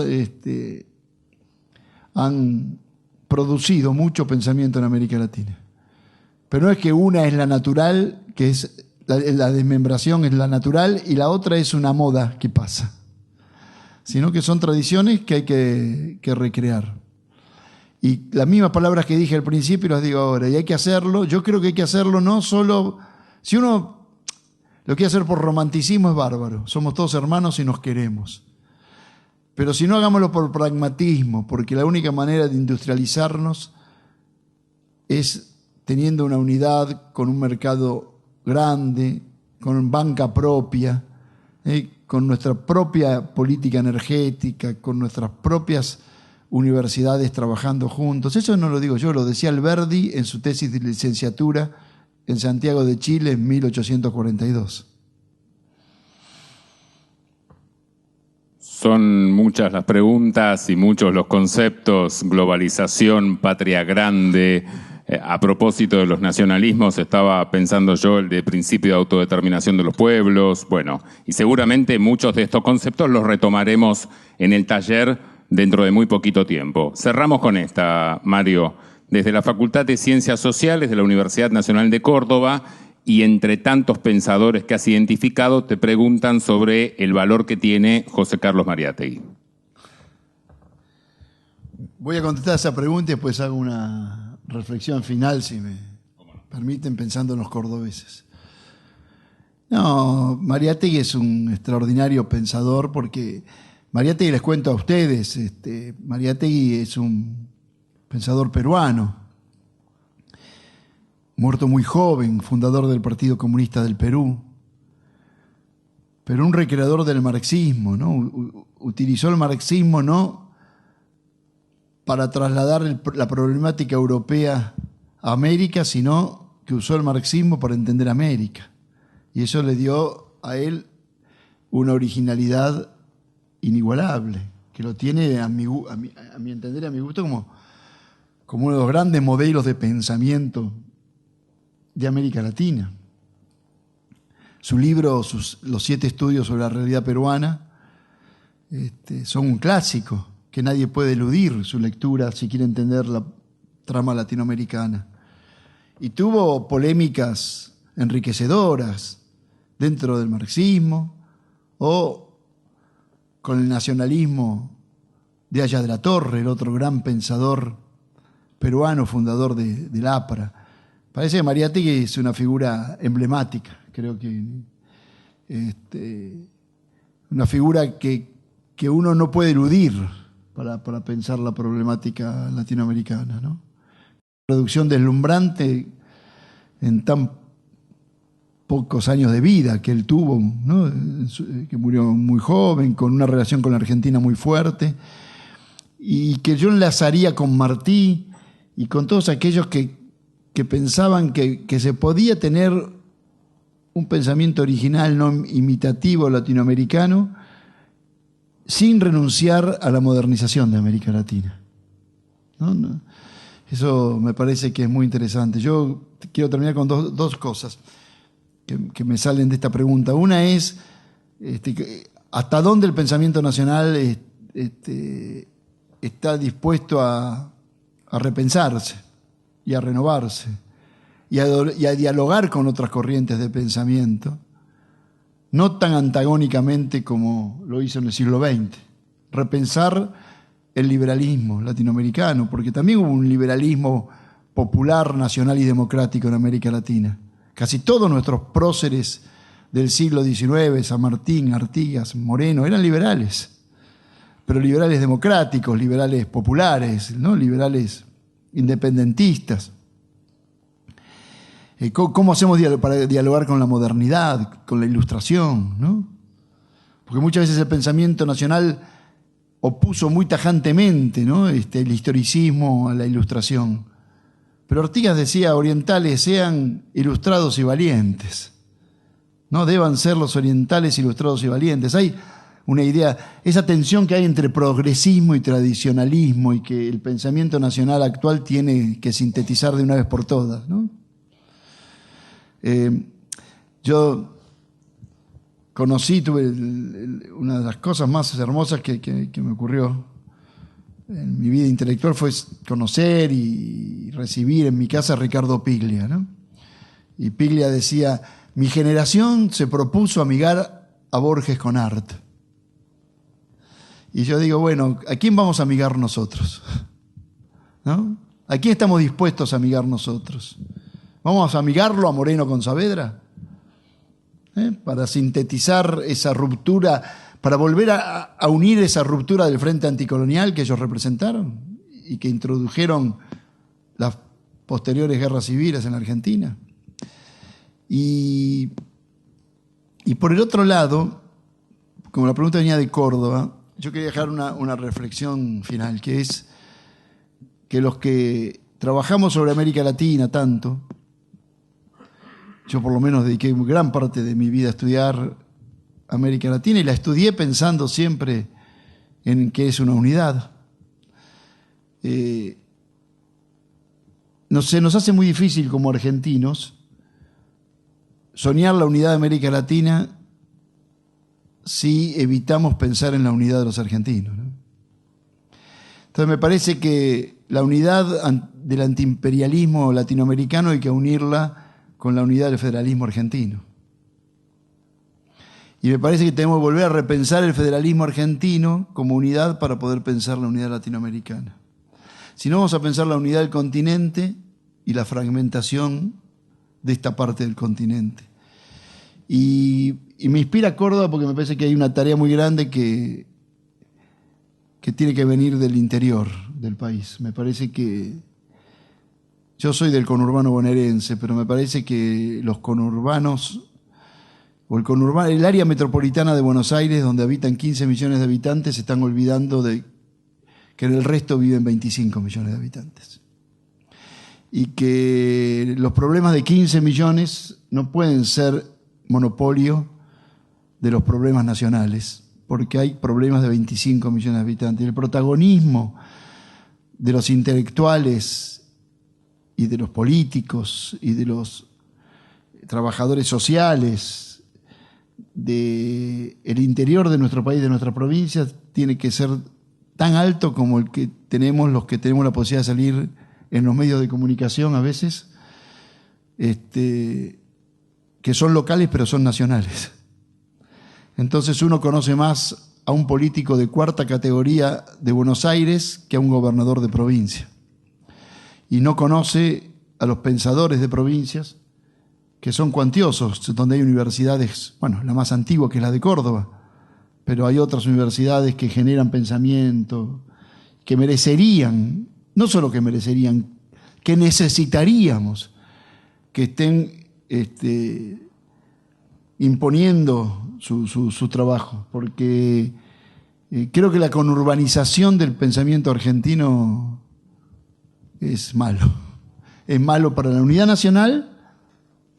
han producido mucho pensamiento en América Latina. Pero no es que una es la natural, que es la desmembración es la natural, y la otra es una moda que pasa, sino que son tradiciones que hay que recrear. Y las mismas palabras que dije al principio las digo ahora, y hay que hacerlo. Yo creo que hay que hacerlo no solo... Si uno lo quiere hacer por romanticismo es bárbaro, somos todos hermanos y nos queremos. Pero si no, hagámoslo por pragmatismo, porque la única manera de industrializarnos es teniendo una unidad con un mercado grande, con banca propia, con nuestra propia política energética, con nuestras propias universidades trabajando juntos. Eso no lo digo yo, lo decía Alberdi en su tesis de licenciatura en Santiago de Chile en 1842. Son muchas las preguntas y muchos los conceptos: globalización, patria grande. A propósito de los nacionalismos, estaba pensando yo el de principio de autodeterminación de los pueblos. Bueno, y seguramente muchos de estos conceptos los retomaremos en el taller dentro de muy poquito tiempo. Cerramos con esta, Mario. Desde la Facultad de Ciencias Sociales de la Universidad Nacional de Córdoba y entre tantos pensadores que has identificado, te preguntan sobre el valor que tiene José Carlos Mariátegui. Voy a contestar esa pregunta y después hago una reflexión final, si me permiten, pensando en los cordobeses. No, Mariátegui es un extraordinario pensador porque Mariátegui, les cuento a ustedes, Mariátegui es un pensador peruano, muerto muy joven, fundador del Partido Comunista del Perú, pero un recreador del marxismo, ¿no? Utilizó el marxismo no para trasladar la problemática europea a América, sino que usó el marxismo para entender América. Y eso le dio a él una originalidad inigualable, que lo tiene, a mi entender y a mi gusto, como uno de los grandes modelos de pensamiento de América Latina. Su libro, los 7 estudios sobre la realidad peruana, son un clásico que nadie puede eludir su lectura si quiere entender la trama latinoamericana. Y tuvo polémicas enriquecedoras dentro del marxismo o con el nacionalismo de Aya de la Torre, el otro gran pensador peruano, fundador del APRA. Parece que Mariátegui es una figura emblemática, creo que una figura que uno no puede eludir para pensar la problemática latinoamericana, ¿no? Reducción deslumbrante en tan pocos años de vida que él tuvo, ¿no? Que murió muy joven, con una relación con la Argentina muy fuerte, y que yo enlazaría con Martí y con todos aquellos que pensaban que se podía tener un pensamiento original, no imitativo latinoamericano, sin renunciar a la modernización de América Latina. ¿No? Eso me parece que es muy interesante. Yo quiero terminar con dos cosas que me salen de esta pregunta. Una es hasta dónde el pensamiento nacional está dispuesto a repensarse y a renovarse y a dialogar con otras corrientes de pensamiento, no tan antagónicamente como lo hizo en el siglo XX. Repensar el liberalismo latinoamericano, porque también hubo un liberalismo popular, nacional y democrático en América Latina. Casi todos nuestros próceres del siglo XIX, San Martín, Artigas, Moreno, eran liberales, pero liberales democráticos, liberales populares, ¿no? Liberales independentistas. ¿Cómo hacemos para dialogar con la modernidad, con la ilustración, ¿no? Porque muchas veces el pensamiento nacional opuso muy tajantemente, ¿no? El historicismo a la ilustración. Pero Artigas decía, orientales sean ilustrados y valientes. No deban ser los orientales ilustrados y valientes. Hay una idea, esa tensión que hay entre progresismo y tradicionalismo y que el pensamiento nacional actual tiene que sintetizar de una vez por todas, ¿no? Yo tuve una de las cosas más hermosas que me ocurrió en mi vida intelectual fue conocer y recibir en mi casa a Ricardo Piglia, ¿no? Y Piglia decía, mi generación se propuso amigar a Borges con arte. Y yo digo, bueno, ¿a quién vamos a amigar nosotros? ¿No? ¿A quién estamos dispuestos a amigar nosotros? ¿Vamos a amigarlo a Moreno con Saavedra? Para sintetizar esa ruptura, para volver a unir esa ruptura del frente anticolonial que ellos representaron y que introdujeron las posteriores guerras civiles en la Argentina. Y por el otro lado, como la pregunta venía de Córdoba, yo quería dejar una reflexión final, que es que los que trabajamos sobre América Latina tanto, yo por lo menos dediqué gran parte de mi vida a estudiar América Latina y la estudié pensando siempre en que es una unidad. Se nos hace muy difícil como argentinos soñar la unidad de América Latina si evitamos pensar en la unidad de los argentinos, ¿no? Entonces me parece que la unidad del antiimperialismo latinoamericano hay que unirla con la unidad del federalismo argentino. Y me parece que tenemos que volver a repensar el federalismo argentino como unidad para poder pensar la unidad latinoamericana. Si no, vamos a pensar la unidad del continente y la fragmentación de esta parte del continente. Y me inspira Córdoba porque me parece que hay una tarea muy grande que tiene que venir del interior del país. Me parece que yo soy del conurbano bonaerense, pero me parece que los conurbanos o el área metropolitana de Buenos Aires, donde habitan 15 millones de habitantes, se están olvidando de que en el resto viven 25 millones de habitantes. Y que los problemas de 15 millones no pueden ser monopolio de los problemas nacionales, porque hay problemas de 25 millones de habitantes. Y el protagonismo de los intelectuales y de los políticos y de los trabajadores sociales del interior de nuestro país, de nuestra provincia, tiene que ser tan alto como el que tenemos los que tenemos la posibilidad de salir en los medios de comunicación a veces, que son locales pero son nacionales. Entonces uno conoce más a un político de cuarta categoría de Buenos Aires que a un gobernador de provincia. Y no conoce a los pensadores de provincias, que son cuantiosos, donde hay universidades, bueno, la más antigua que es la de Córdoba, pero hay otras universidades que generan pensamiento, que merecerían, no solo que merecerían, que necesitaríamos que estén imponiendo su trabajo, porque creo que la conurbanización del pensamiento argentino es malo. Es malo para la unidad nacional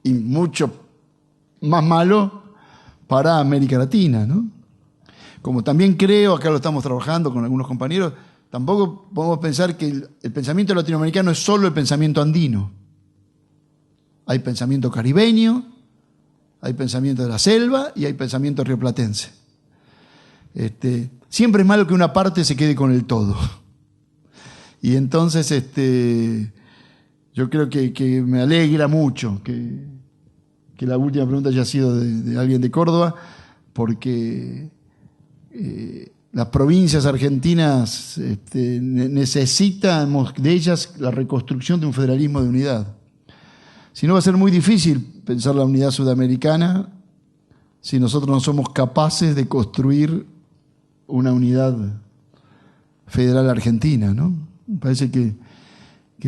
y mucho más malo para América Latina, ¿no? Como también creo, acá lo estamos trabajando con algunos compañeros, tampoco podemos pensar que el pensamiento latinoamericano es solo el pensamiento andino. Hay pensamiento caribeño, hay pensamiento de la selva y hay pensamiento rioplatense. Siempre es malo que una parte se quede con el todo. Y entonces yo creo que me alegra mucho que la última pregunta haya sido de alguien de Córdoba, porque las provincias argentinas necesitamos de ellas la reconstrucción de un federalismo de unidad. Si no, va a ser muy difícil pensar la unidad sudamericana si nosotros no somos capaces de construir una unidad federal argentina, ¿no? Me parece que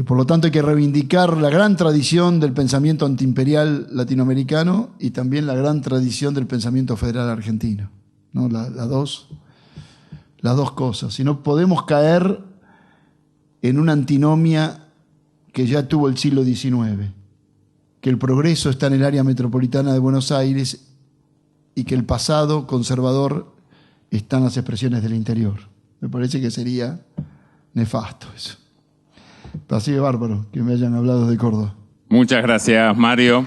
por lo tanto hay que reivindicar la gran tradición del pensamiento antiimperial latinoamericano y también la gran tradición del pensamiento federal argentino, ¿no? Las dos cosas. Si no, podemos caer en una antinomia que ya tuvo el siglo XIX, que el progreso está en el área metropolitana de Buenos Aires y que el pasado conservador está en las expresiones del interior. Me parece que sería nefasto eso. Así de bárbaro que me hayan hablado de Córdoba. Muchas gracias, Mario.